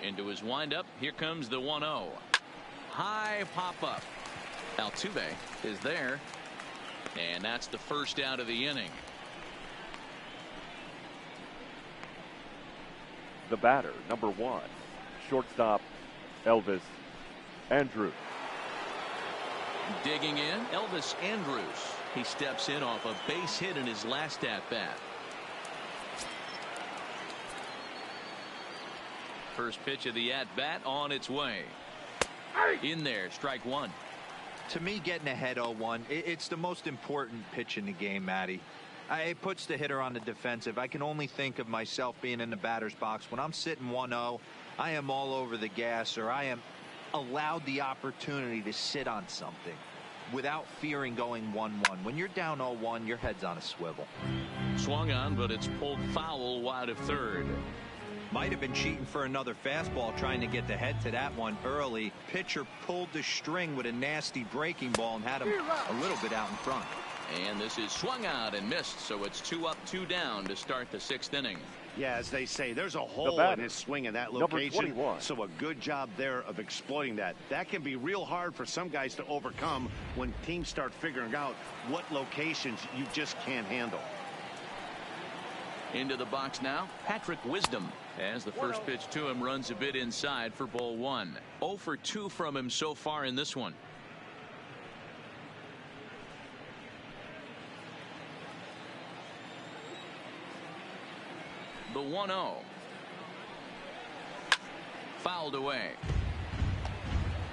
Into his windup. Here comes the 1-0. High pop up. Altuve is there. And that's the first out of the inning. The batter, number 1, shortstop Elvis Andrus. Digging in, Elvis Andrus. He steps in off a base hit in his last at-bat. First pitch of the at-bat on its way. In there, strike one. To me, getting ahead 0-1, it's the most important pitch in the game, Matty. It puts the hitter on the defensive. I can only think of myself being in the batter's box. When I'm sitting 1-0, I am all over the gas, or I am allowed the opportunity to sit on something without fearing going 1-1. When you're down 0-1, your head's on a swivel. Swung on, but it's pulled foul wide of third. Might have been cheating for another fastball, trying to get the head to that one early. Pitcher pulled the string with a nasty breaking ball and had him a little bit out in front. And this is swung out and missed, so it's 2 up, 2 down to start the 6th inning. Yeah, as they say, there's a hole in his swing in that location, so a good job there of exploiting that. That can be real hard for some guys to overcome when teams start figuring out what locations you just can't handle. Into the box now, Patrick Wisdom, as the first pitch to him runs a bit inside for ball 1. 0 for 2 from him so far in this one. The 1-0. Fouled away.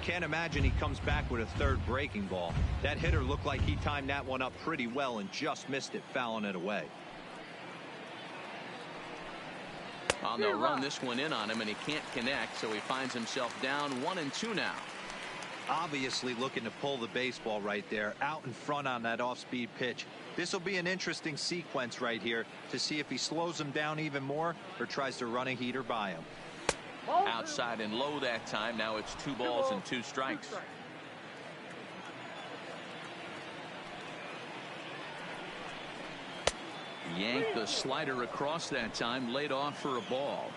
Can't imagine he comes back with a third breaking ball. That hitter looked like he timed that one up pretty well and just missed it, fouling it away. Well, they'll run this one in on him, and he can't connect, so he finds himself down 1-2 now. Obviously looking to pull the baseball right there, out in front on that off-speed pitch. This will be an interesting sequence right here to see if he slows him down even more or tries to run a heater by him. Outside and low that time. Now it's 2 balls and 2 strikes. Yanked the slider across that time, laid off for a ball.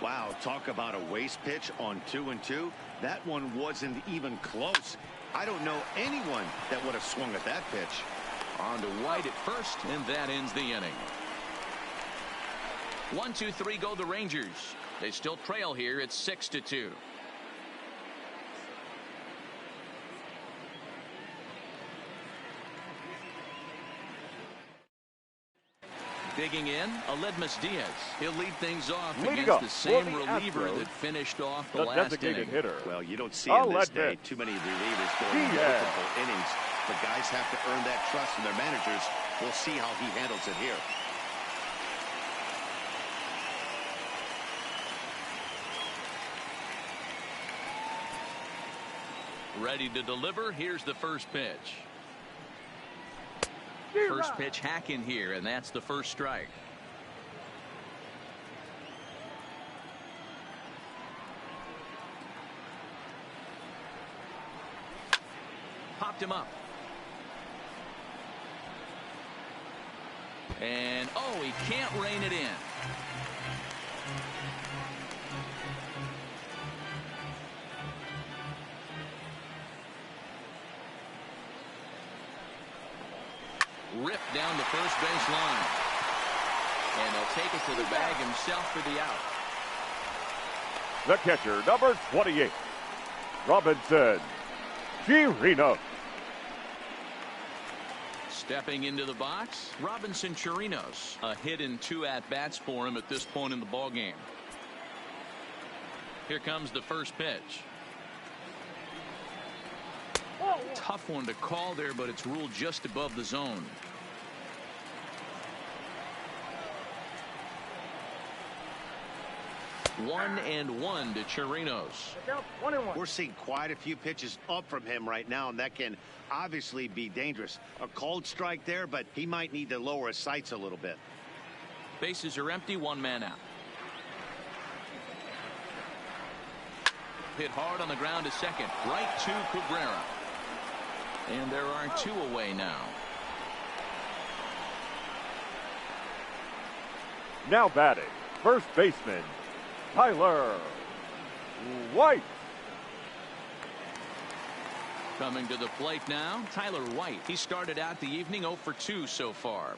Wow, talk about a waste pitch on 2-2. That one wasn't even close. I don't know anyone that would have swung at that pitch. On to White at first, and that ends the inning. 1-2-3 go the Rangers. They still trail here at 6-2. Digging in, Aledmus Diaz. He'll lead things off against the same reliever that finished off the last inning. Hitter. Well, you don't see in this day too many relievers going multiple innings. The guys have to earn that trust from their managers. We'll see how he handles it here. Ready to deliver. Here's the first pitch. First pitch hack in here, and that's the first strike. Popped him up. And oh, he can't rein it in. Ripped down the first base line. And he'll take it to the bag himself for the out. The catcher, number 28, Robinson Chirinos. Stepping into the box, Robinson Chirinos. A hit in 2 at-bats for him at this point in the ballgame. Here comes the first pitch. Tough one to call there, but it's ruled just above the zone. One and one to Chirinos. We're seeing quite a few pitches up from him right now, and that can obviously be dangerous. A cold strike there, but he might need to lower his sights a little bit. Bases are empty, 1 man out. Hit hard on the ground to second, right to Cabrera. And there are 2 away now. Now batting, first baseman Tyler White. Coming to the plate now, Tyler White. He started out the evening 0 for 2 so far.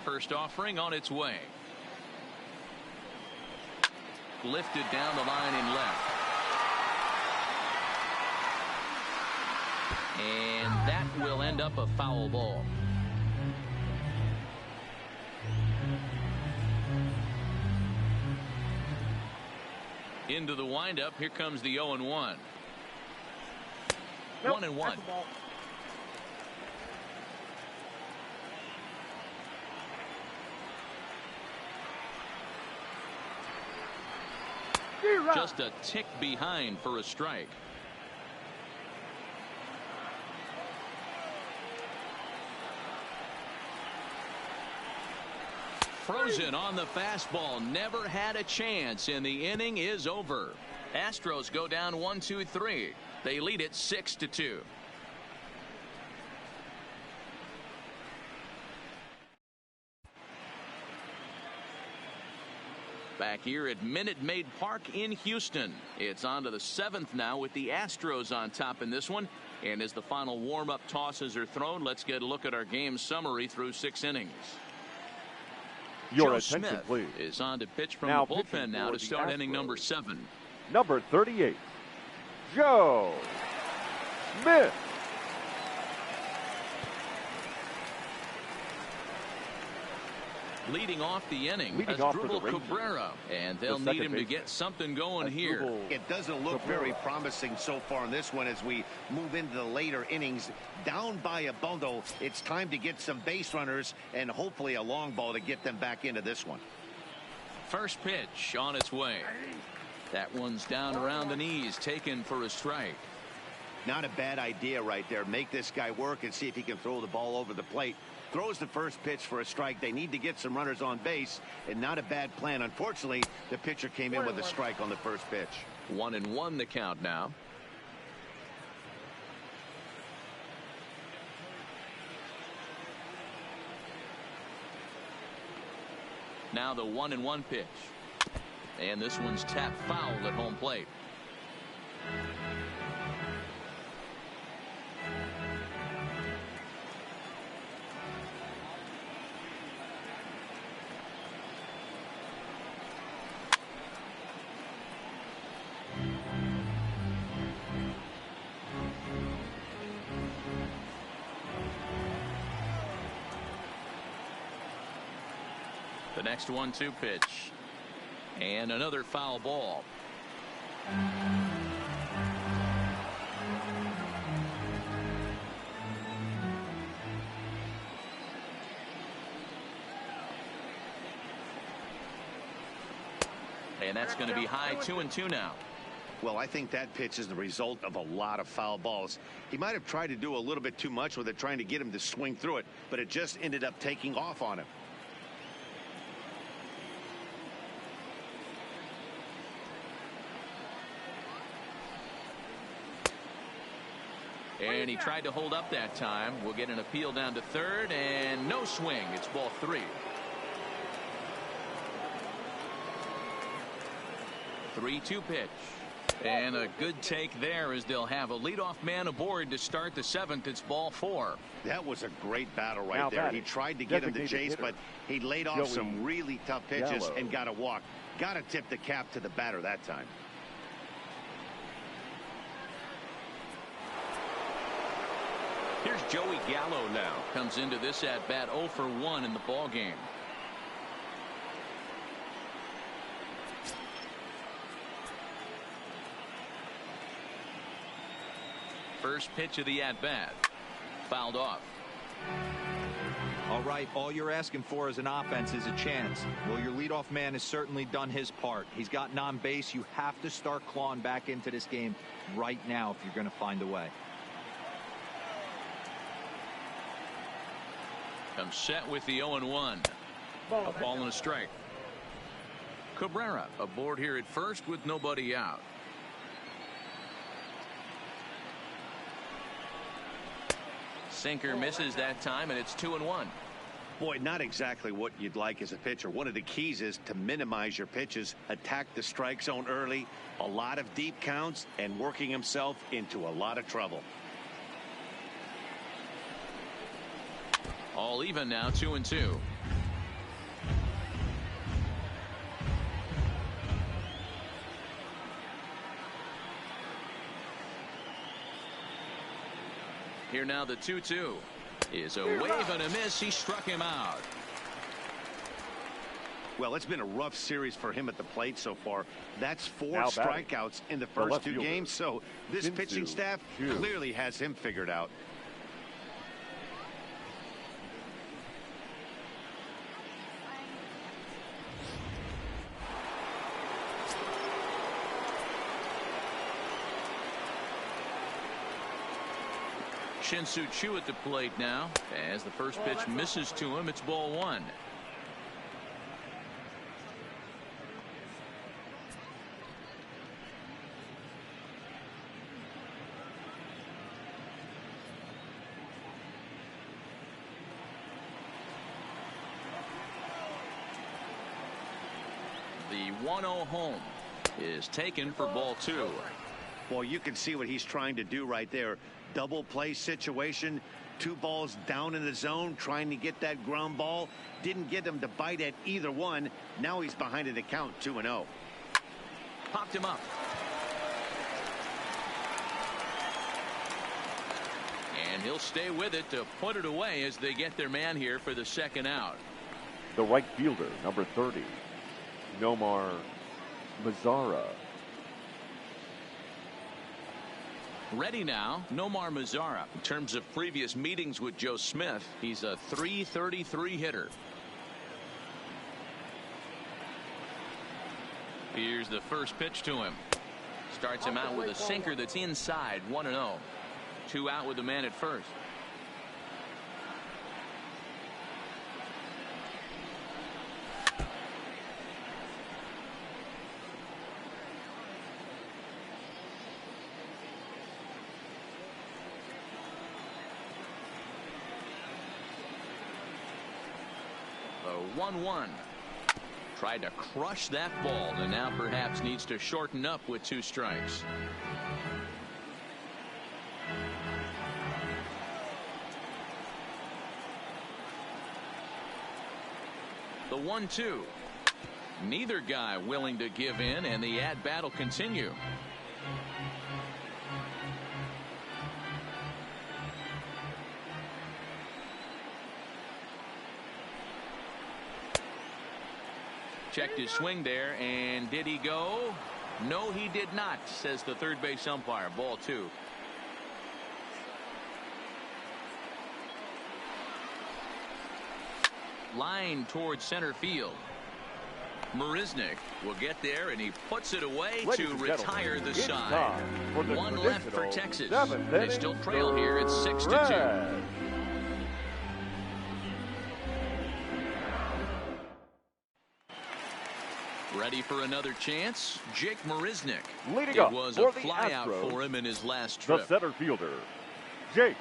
First offering on its way. Lifted down the line in left. And that will end up a foul ball. Into the windup. Here comes the 0-1. 1-1. Just a tick behind for a strike. Frozen on the fastball. Never had a chance, and the inning is over. Astros go down 1-2-3. They lead it 6-2. Back here at Minute Maid Park in Houston. It's on to the 7th now with the Astros on top in this one. And as the final warm-up tosses are thrown, let's get a look at our game summary through 6 innings. Your Joe attention, Smith please. is on to pitch from Now the bullpen now to start inning number 7. Number 38, Joe Smith. Leading off the inning, Asdrubal Cabrera, and they'll need him to get something going here. It doesn't look very promising so far in this one as we move into the later innings. Down by a bundle, it's time to get some base runners and hopefully a long ball to get them back into this one. First pitch on its way. That one's down around the knees, taken for a strike. Not a bad idea right there. Make this guy work and see if he can throw the ball over the plate. Throws the first pitch for a strike. They need to get some runners on base, and not a bad plan. Unfortunately, the pitcher came in with a strike on the first pitch. 1-1 the count now. Now the 1-1 pitch. And this one's tapped foul at home plate. The next 1-2 pitch. And another foul ball. And that's going to be high 2-2 now. Well, I think that pitch is the result of a lot of foul balls. He might have tried to do a little bit too much with it, trying to get him to swing through it, but it just ended up taking off on him. And he tried to hold up that time. We'll get an appeal down to third, and no swing. It's ball 3. 3-2 pitch. And a good take there as they'll have a leadoff man aboard to start the 7th. It's ball 4. That was a great battle right there. He tried to get him to chase, but he laid off some really tough pitches and got a walk. Got to tip the cap to the batter that time. Here's Joey Gallo now. Comes into this at bat 0 for 1 in the ball game. First pitch of the at bat. Fouled off. All right, all you're asking for as an offense is a chance. Well, your leadoff man has certainly done his part. He's gotten on base. You have to start clawing back into this game right now if you're going to find a way. Comes set with the 0-1. A ball and a strike. Cabrera aboard here at first with nobody out. Sinker misses that time, and it's 2-1. Boy, not exactly what you'd like as a pitcher. One of the keys is to minimize your pitches, attack the strike zone early, a lot of deep counts, and working himself into a lot of trouble. All even now, 2-2. Here now the 2-2 is a wave and a miss. He struck him out. Well, it's been a rough series for him at the plate so far. That's 4 Now strikeouts in the first 2 games, so this pitching staff clearly has him figured out. Shin-Soo Choo at the plate now. As the first pitch misses to him, it's ball 1. The 1-0 home is taken for ball 2. Well, you can see what he's trying to do right there. Double play situation, 2 balls down in the zone, trying to get that ground ball. Didn't get him to bite at either one. Now he's behind in the count, 2-0. Popped him up. And he'll stay with it to put it away as they get their man here for the second out. The right fielder, number 30, Nomar Mazara. Ready now, Nomar Mazara. In terms of previous meetings with Joe Smith, he's a .333 hitter. Here's the first pitch to him. Starts him out with a sinker that's inside, 1-0. 2 out with the man at first. The 1-1. Tried to crush that ball and now perhaps needs to shorten up with 2 strikes. The 1-2. Neither guy willing to give in, and the at-bat will continue. Checked his swing there, and did he go? No, he did not, says the third base umpire. Ball 2. Line towards center field. Marisnick will get there, and he puts it away to retire the side. 1 left for Texas. They still trail here at 6-2. Ready for another chance? Jake Marisnick. Leading up it was for a the flyout Astros, for him in his last trip. The center fielder, Jake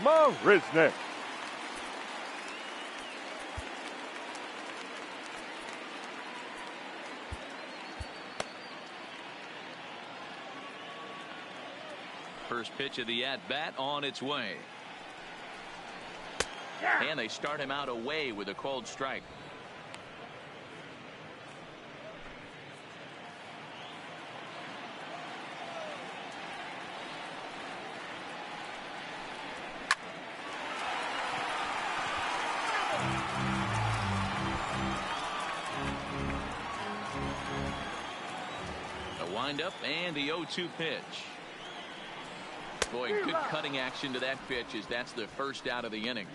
Marisnick. First pitch of the at-bat on its way. And they start him out away with a called strike. The windup and the 0-2 pitch. Boy, good cutting action to that pitch as that's the first out of the inning.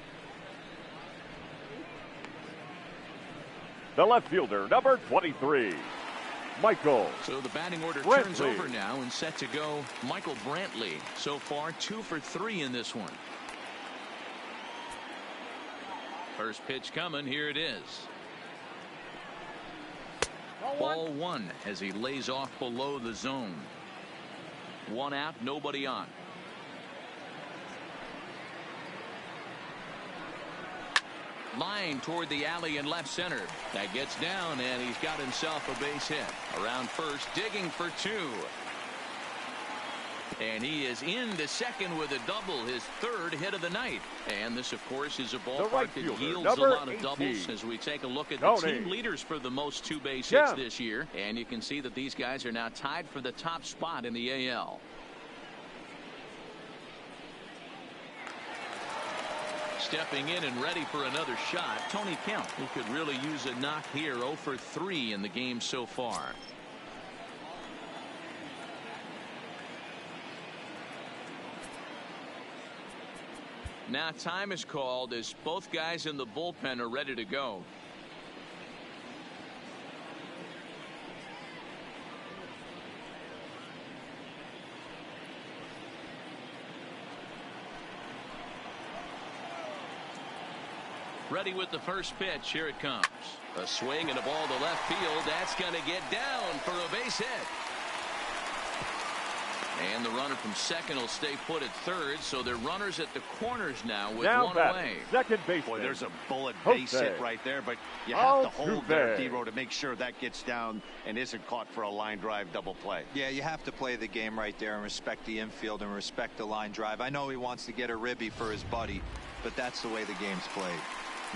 The left fielder, number 23, Michael. So the batting order Brantley turns over now and set to go Michael Brantley. So far 2 for 3 in this one. First pitch coming. Here it is. Ball 1 as he lays off below the zone. 1 out, nobody on. line toward the alley in left center. That gets down, and he's got himself a base hit. Around first, digging for two. And he is into second with a double, his third hit of the night. And this, of course, is a ballpark that yields a lot of doubles as we take a look at the team leaders for the most two-base hits this year. And you can see that these guys are now tied for the top spot in the AL. Stepping in and ready for another shot, Tony Kemp, who could really use a knock here. 0 for 3 in the game so far. Now time is called as both guys in the bullpen are ready to go. Ready with the first pitch. Here it comes. A swing and a ball to left field. That's going to get down for a base hit. And the runner from second will stay put at third, so they're runners at the corners now with one away. Second base. Boy, there's a bullet base hit right there, but you have to hold there, D-Row, to make sure that gets down and isn't caught for a line drive double play. Yeah, you have to play the game right there and respect the infield and respect the line drive. I know he wants to get a ribby for his buddy, but that's the way the game's played.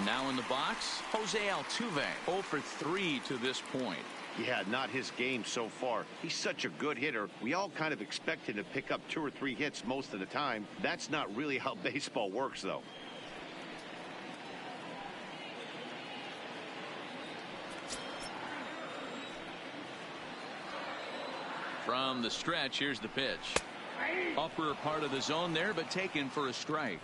Now in the box, Jose Altuve, 0 for 3 to this point. Yeah, not his game so far. He's such a good hitter. We all kind of expect him to pick up 2 or 3 hits most of the time. That's not really how baseball works, though. From the stretch, here's the pitch. Upper part of the zone there, but taken for a strike.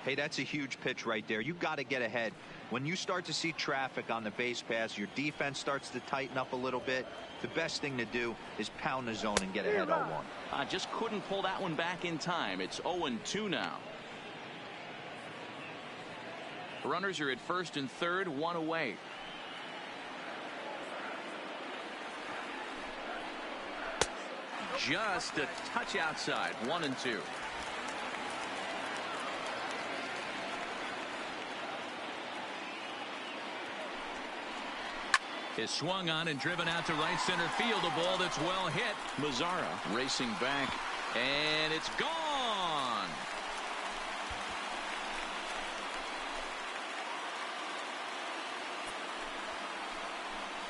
Hey, that's a huge pitch right there. You got to get ahead. When you start to see traffic on the base pass, your defense starts to tighten up a little bit. The best thing to do is pound the zone and get ahead 0-1. Just couldn't pull that one back in time. It's 0-2 now. Runners are at first and third, 1 away. Just a touch outside, 1-2. Is swung on and driven out to right center field. A ball that's well hit. Mazzara racing back, and it's gone.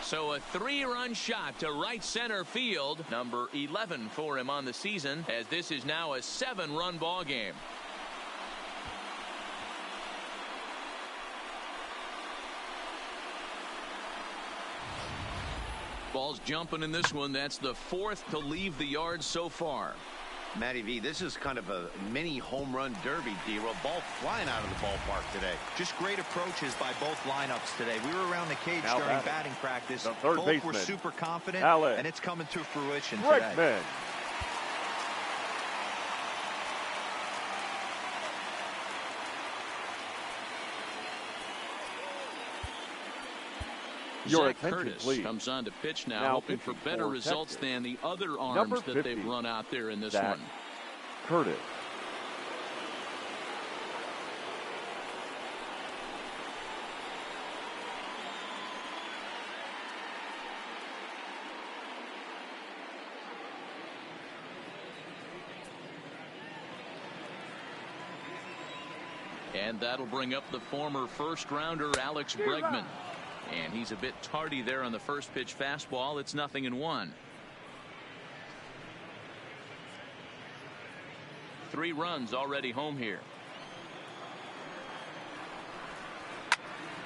So a 3-run shot to right center field. Number 11 for him on the season, as this is now a 7-run ball game. Ball's jumping in this one. That's the 4th to leave the yard so far. Matty V, this is kind of a mini home run derby, D-Row. Ball flying out of the ballpark today. Just great approaches by both lineups today. We were around the cage now during batting practice. Both were super confident, and it's coming to fruition today. Zach Curtis comes on to pitch now hoping for better results than the other arms that they've run out there in this one. Curtis. And that'll bring up the former first-rounder Alex Bregman. And he's a bit tardy there on the first pitch fastball. It's 0-1. 3 runs already home here.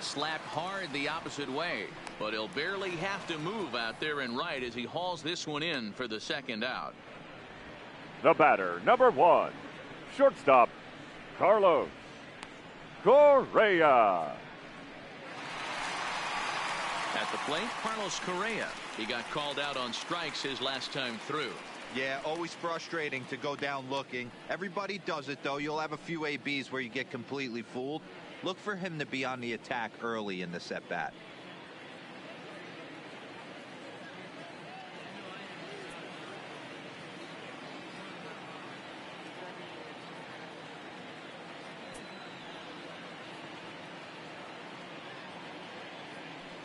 Slapped hard the opposite way, but he'll barely have to move out there and right as he hauls this one in for the second out. The batter, number 1, shortstop, Carlos Correa. At the plate, Carlos Correa. He got called out on strikes his last time through. Yeah, always frustrating to go down looking. Everybody does it, though. You'll have a few ABs where you get completely fooled. Look for him to be on the attack early in this at-bat.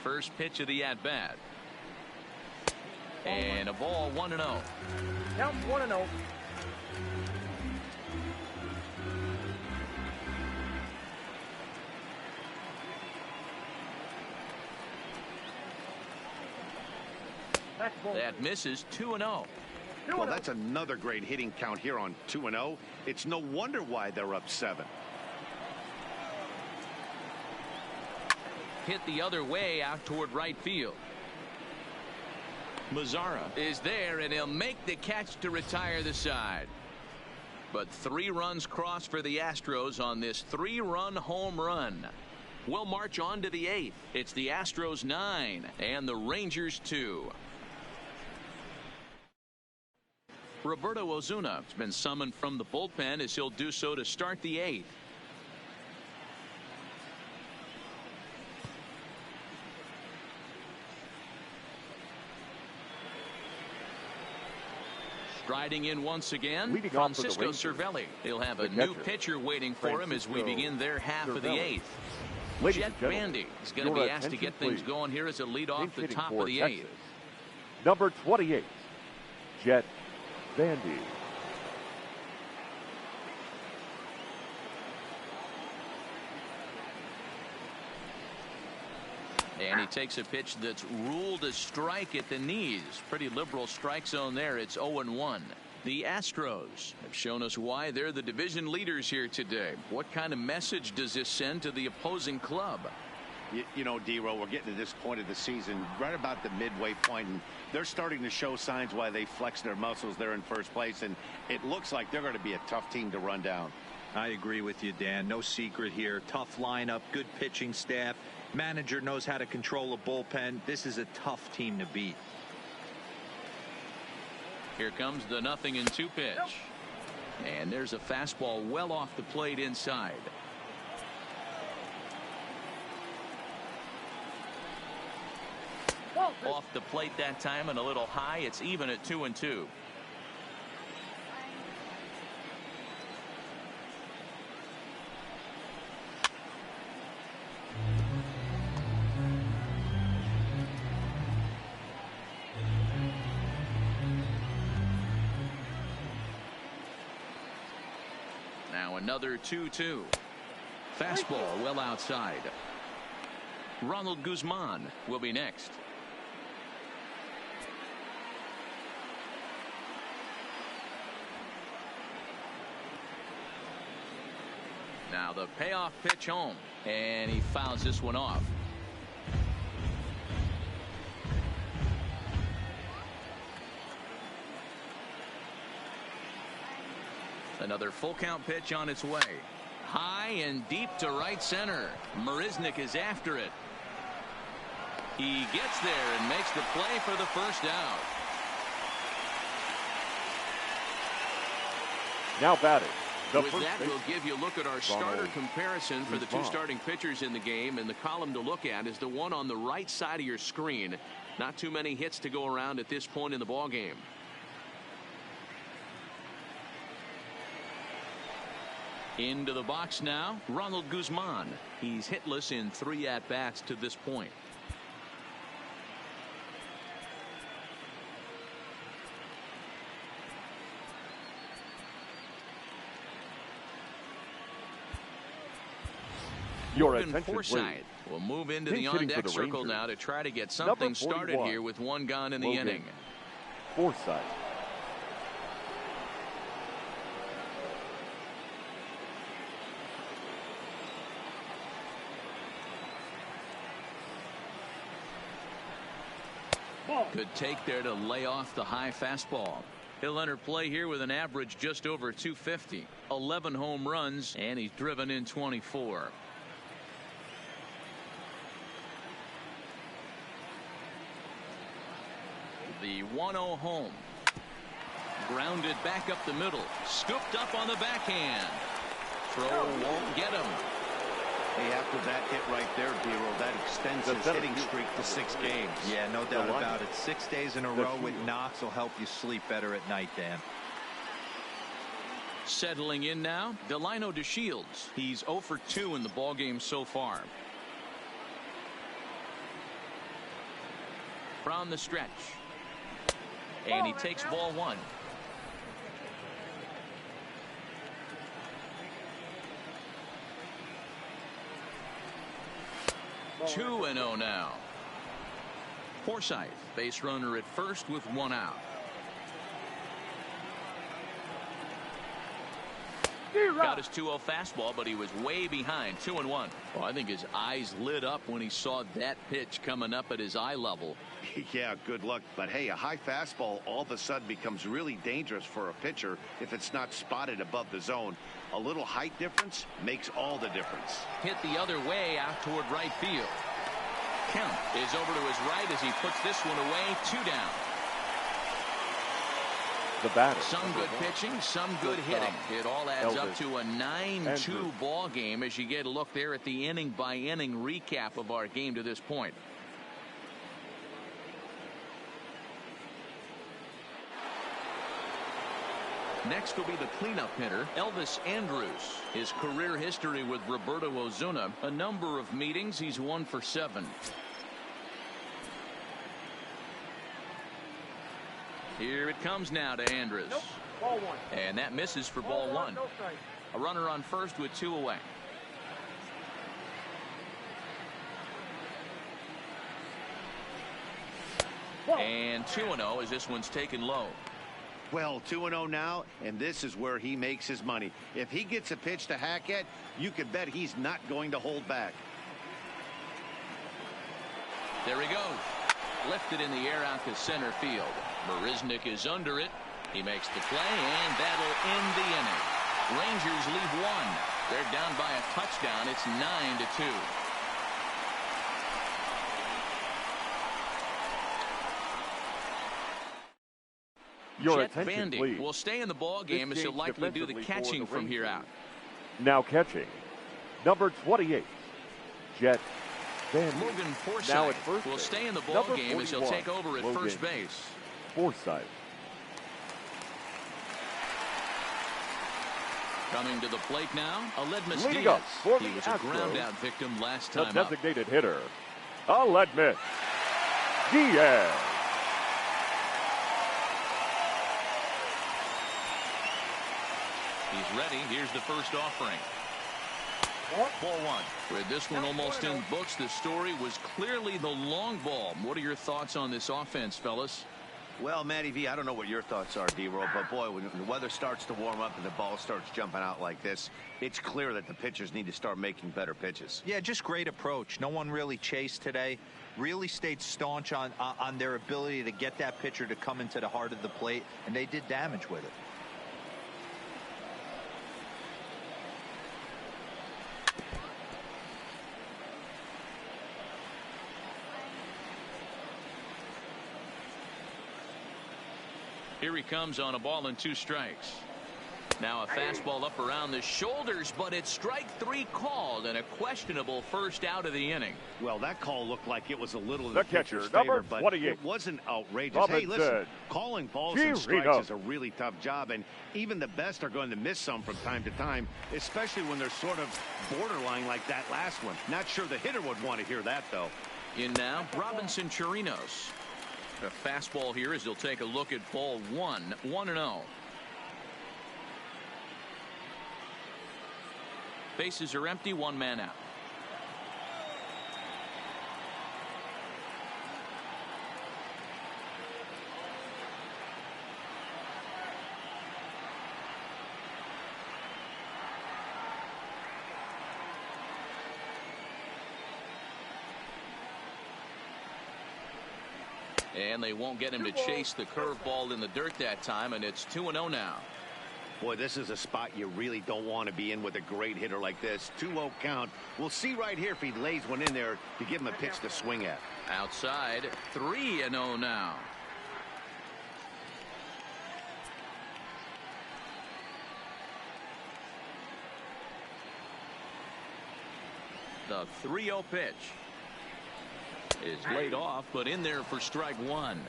First pitch of the at-bat. And a ball 1-0. Count 1-0. That misses 2-0. Well, that's another great hitting count here on 2-0. It's no wonder why they're up 7. Hit the other way out toward right field. Mazzara is there, and he'll make the catch to retire the side. But 3 runs crossed for the Astros on this 3-run home run. We'll march on to the 8th. It's the Astros 9 and the Rangers 2. Roberto Ozuna has been summoned from the bullpen as he'll do so to start the 8th. Striding in once again, Leading off for the Francisco Rangers, Cervelli. He'll have a the new catcher, pitcher waiting for him as we begin their half of the Cervelli. 8th. Ladies Jet and gentlemen, Bandy is going to your be asked to attention, get things please. going here as a lead off the Hitting top for of the Texas. 8th. Number 28, Jet Bandy. And he takes a pitch that's ruled a strike at the knees. Pretty liberal strike zone there. It's 0-1. The Astros have shown us why they're the division leaders here today. What kind of message does this send to the opposing club? You know, D-Row, we're getting to this point of the season, right about the midway point, and they're starting to show signs why they flex their muscles there in first place, and it looks like they're going to be a tough team to run down. I agree with you, Dan. No secret here. Tough lineup, good pitching staff. Manager knows how to control a bullpen. This is a tough team to beat. Here comes the 0-2 pitch. And there's a fastball well off the plate inside. Off the plate that time and a little high. It's even at 2-2. Now another 2-2. Fastball well outside. Ronald Guzman will be next. Now the payoff pitch home, and he fouls this one off. Another full count pitch on its way. High and deep to right center. Marisnik is after it. He gets there and makes the play for the first out. Now batting. With that, we'll give you a look at our starter comparison for the 2 starting pitchers in the game, and the column to look at is the one on the right side of your screen. Not too many hits to go around at this point in the ballgame. Into the box now, Ronald Guzman. He's hitless in 3 at-bats to this point. Your Morgan attention, Forsythe please. will move into the Pinch hitting on-deck for the circle Rangers. now to try to get something started here with 1 gone in the Logan inning. Forsythe. Good take there to lay off the high fastball. He'll enter play here with an average just over 250. 11 home runs, and he's driven in 24. The 1-0 home. Grounded back up the middle. Scooped up on the backhand. Throw won't get him. Hey, after that hit right there, D-Row, that extends his hitting streak to 6 games. Yeah, no doubt about it. 6 days in a row with knocks will help you sleep better at night, Dan. Settling in now, Delino DeShields. He's 0 for 2 in the ballgame so far. from the stretch. And he takes ball one. Two and 0 now. Forsythe, base runner at first with one out. Got his 2-0 fastball, but he was way behind. 2-1. Well, I think his eyes lit up when he saw that pitch coming up at his eye level. Yeah, good luck. But hey, a high fastball all of a sudden becomes really dangerous for a pitcher if it's not spotted above the zone. A little height difference makes all the difference. Hit the other way out toward right field. Count is over to his right as he puts this one away. 2 down. The batter. Some good pitching, some good hitting. It all adds up to a 9-2 ball game as you get a look there at the inning by inning recap of our game to this point. Next will be the cleanup hitter, Elvis Andrus. His career history with Roberto Ozuna, a number of meetings, he's 1 for 7. Here it comes now to Andrus. Nope. Ball one. And that misses for ball one. No strike. A runner on first with 2 away. And 2-0 as this one's taken low. Well, 2-0 now, and this is where he makes his money. If he gets a pitch to hack at, you can bet he's not going to hold back. There he goes. Lifted in the air out to center field. Marisnik is under it. He makes the play, and that'll end the inning. Rangers leave 1. They're down by a touchdown. It's 9-2. Your Jet attention, Vandy please. will stay in the ball game as he'll likely do the catching from here out. Now catching, number 28, Jet Vandy. Logan Forsythe now at first will base. stay in the ball Number game as he'll 41, take over at Logan first base. Forsythe. Coming to the plate now, Aledmus Leading Diaz. up for He the was a Astros, ground-out victim last the time up. designated hitter, Aledmus Diaz. He's ready. Here's the first offering. Ball one. With this one almost in books, the story was clearly the long ball. What are your thoughts on this offense, fellas? Well, Matty V, I don't know what your thoughts are, D-Roll, but boy, when the weather starts to warm up and the ball starts jumping out like this, it's clear that the pitchers need to start making better pitches. Yeah, just great approach. No one really chased today. Really stayed staunch on their ability to get that pitcher to come into the heart of the plate, and they did damage with it. Here he comes on a ball and 2 strikes. Now a fastball up around the shoulders, but it's strike 3 called and a questionable first out of the inning. Well, that call looked like it was a little in The the pitcher's catcher, number favor, but 28. it wasn't outrageous. Robinson. Hey, listen, calling balls and strikes Reno. is a really tough job, and even the best are going to miss some from time to time, especially when they're sort of borderline like that last one. Not sure the hitter would want to hear that, though. In now, Robinson Chirinos. A fastball here as he'll take a look at ball 1, 1-0. Bases are empty, 1 man out. And they won't get him to chase the curveball in the dirt that time, and it's 2-0 now. Boy, this is a spot you really don't want to be in with a great hitter like this. 2-0 count. We'll see right here if he lays one in there to give him a pitch to swing at. Outside, 3-0 now. The 3-0 pitch is laid off, but in there for strike 1.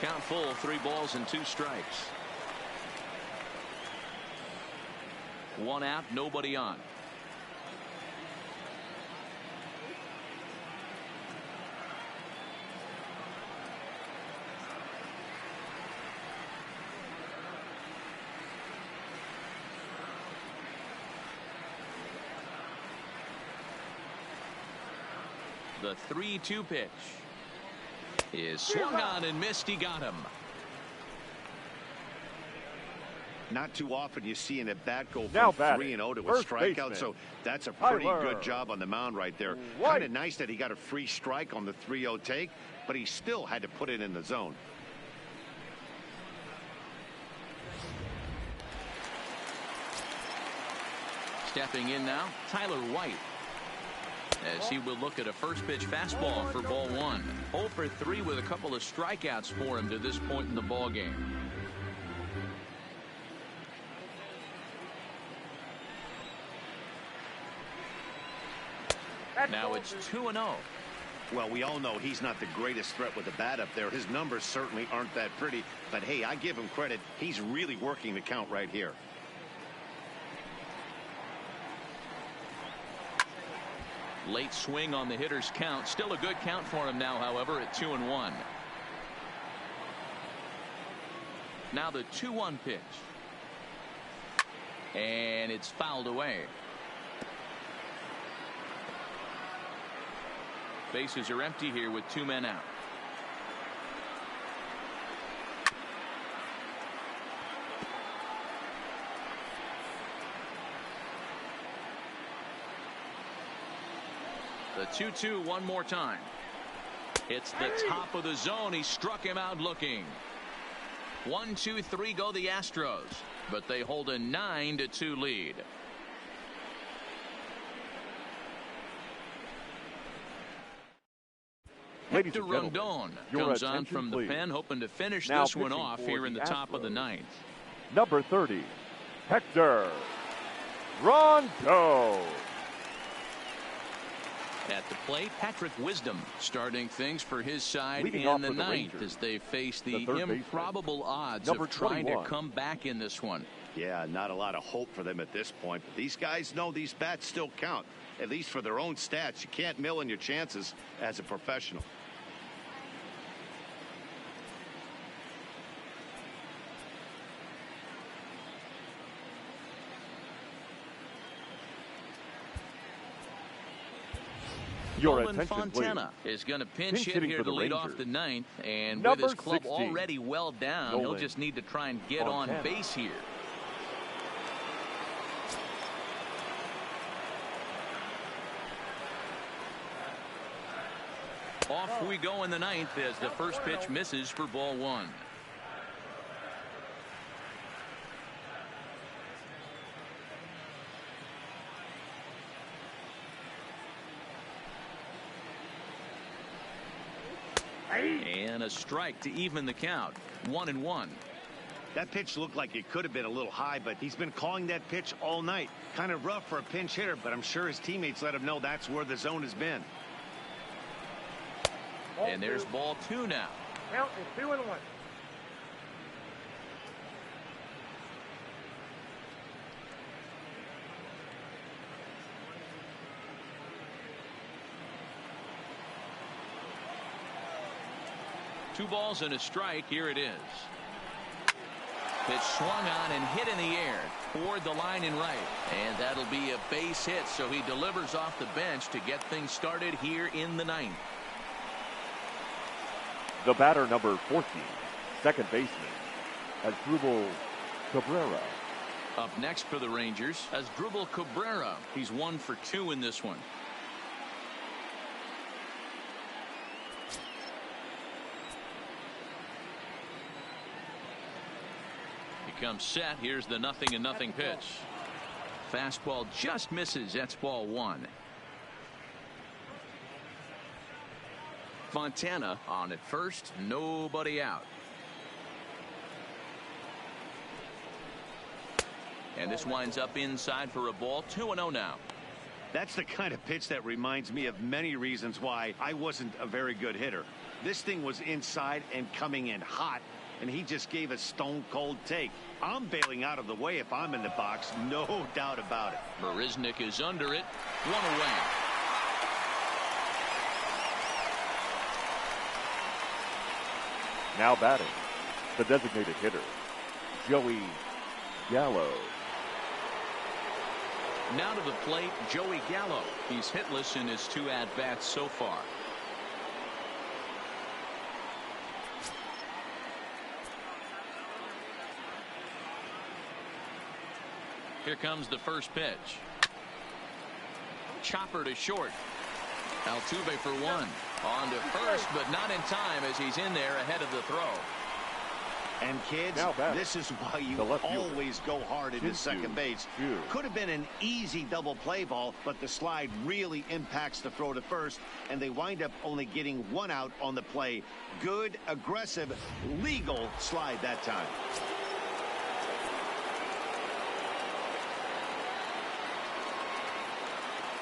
Count full, 3 balls and 2 strikes. 1 out, nobody on. The 3-2 pitch is swung on and missed. He got him. Not too often you see an at-bat go Now from 3-0 to a strikeout, so that's a pretty good job on the mound right there. Kind of nice that he got a free strike on the 3-0 take, but he still had to put it in the zone. Stepping in now, Tyler White, as he will look at a first pitch fastball for ball 1. 0 for 3 with a couple of strikeouts for him to this point in the ball game. Now it's 2-0. Well, we all know he's not the greatest threat with the bat up there. His numbers certainly aren't that pretty, but hey, I give him credit. He's really working the count right here. Late swing on the hitter's count. Still a good count for him now, however, at 2-1. Now the 2-1 pitch. And it's fouled away. Bases are empty here with 2 men out. The 2-2 one more time. It's the top of the zone. He struck him out looking. 1, 2, 3 go the Astros, but they hold a 9-2 lead. Ladies Hector and gentlemen, Rondon your comes on attention, from the please. pen, hoping to finish Now this one pitching off for here in the top of the Astros. 9th. Number 30, Hector Rondon. At the plate, Patrick Wisdom starting things for his side Leading in off the for the 9th Rangers, as they face the the third baseman, improbable odds number of trying 21. to come back in this one. Yeah, not a lot of hope for them at this point. But these guys know these bats still count, at least for their own stats. You can't mill in your chances as a professional. Your Nolan attention, Fontana please. is going to pinch hit hitting here for to the lead off Rangers. the 9th, and Number with his club 16, already well down, he'll Nolan just need to try and get Fontana. on base here. Off we go in the 9th as the first pitch misses for ball 1. And a strike to even the count. 1-1. That pitch looked like it could have been a little high, but he's been calling that pitch all night. Kind of rough for a pinch hitter, but I'm sure his teammates let him know that's where the zone has been. And there's ball 2 now. Count is 2-1. Two balls and a strike. Here it is. Pitch swung on and hit in the air toward the line and right. And that'll be a base hit, so he delivers off the bench to get things started here in the 9th. The batter, number 14, second baseman, Asdrubal Cabrera. Up next for the Rangers, Asdrubal Cabrera. He's 1 for 2 in this one. He comes set. Here's the 0-0 pitch. Fastball just misses. That's ball 1. Fontana on at first, nobody out. And this winds up inside for a ball. 2-0 now. That's the kind of pitch that reminds me of many reasons why I wasn't a very good hitter. This thing was inside and coming in hot, and he just gave a stone-cold take. I'm bailing out of the way if I'm in the box, no doubt about it. Marisnick is under it. One away. Now batting, the designated hitter, Joey Gallo. Now to the plate, Joey Gallo. He's hitless in his 2 at-bats so far. Here comes the first pitch. Chopper to short. Altuve for 1. On to first, but not in time as he's in there ahead of the throw. And kids, this is why you always go hard into second base. Could have been an easy double play ball, but the slide really impacts the throw to first, and they wind up only getting 1 out on the play. Good, aggressive, legal slide that time.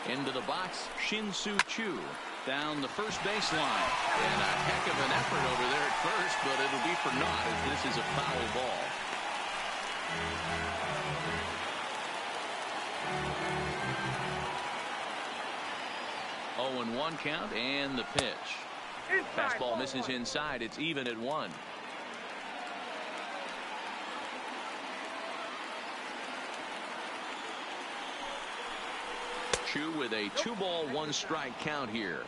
Into the box, Shin-Soo Choo down the first baseline. And a heck of an effort over there at first, but it'll be for naught as this is a foul ball. Oh, and 1 count, and the pitch. Fastball misses inside. It's even at 1. Chu with a 2-ball 1-strike count here.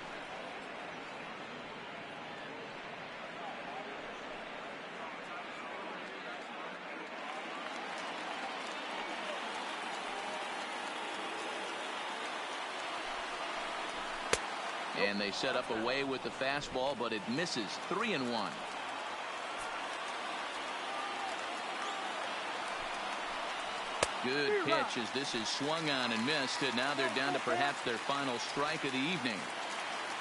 And they set up away with the fastball, but it misses. 3-1. Good pitch as this is swung on and missed, and now they're down to perhaps their final strike of the evening.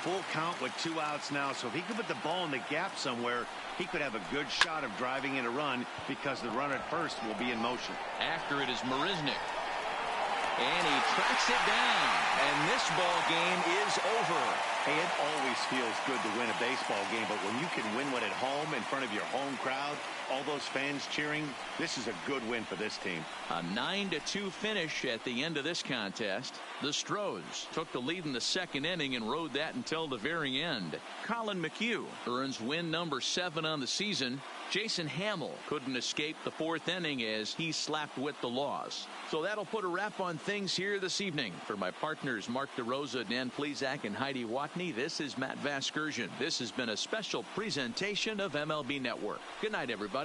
Full count with 2 outs now, so if he could put the ball in the gap somewhere, he could have a good shot of driving in a run because the runner at first will be in motion. After it is Marisnick. And he tracks it down, and this ball game is over. Hey, it always feels good to win a baseball game, but when you can win one at home in front of your home crowd, all those fans cheering, this is a good win for this team. A 9-2 finish at the end of this contest. The Stros took the lead in the 2nd inning and rode that until the very end. Colin McHugh earns win number 7 on the season. Jason Hamill couldn't escape the 4th inning as he slapped with the loss. So that'll put a wrap on things here this evening. For my partners Mark DeRosa, Dan Plesac, and Heidi Watney, this is Matt Vasgersian. This has been a special presentation of MLB Network. Good night, everybody.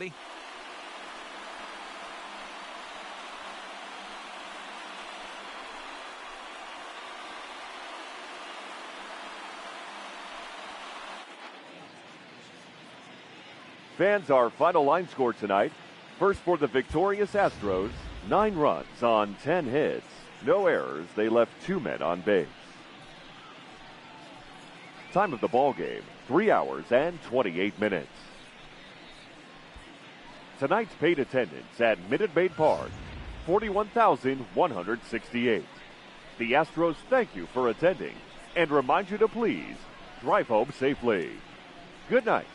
Fans, our final line score tonight. First for the victorious Astros, 9 runs on 10 hits. No errors. They left 2 men on base. Time of the ball game, 3 hours and 28 minutes. Tonight's paid attendance at Minute Maid Park, 41,168. The Astros thank you for attending and remind you to please drive home safely. Good night.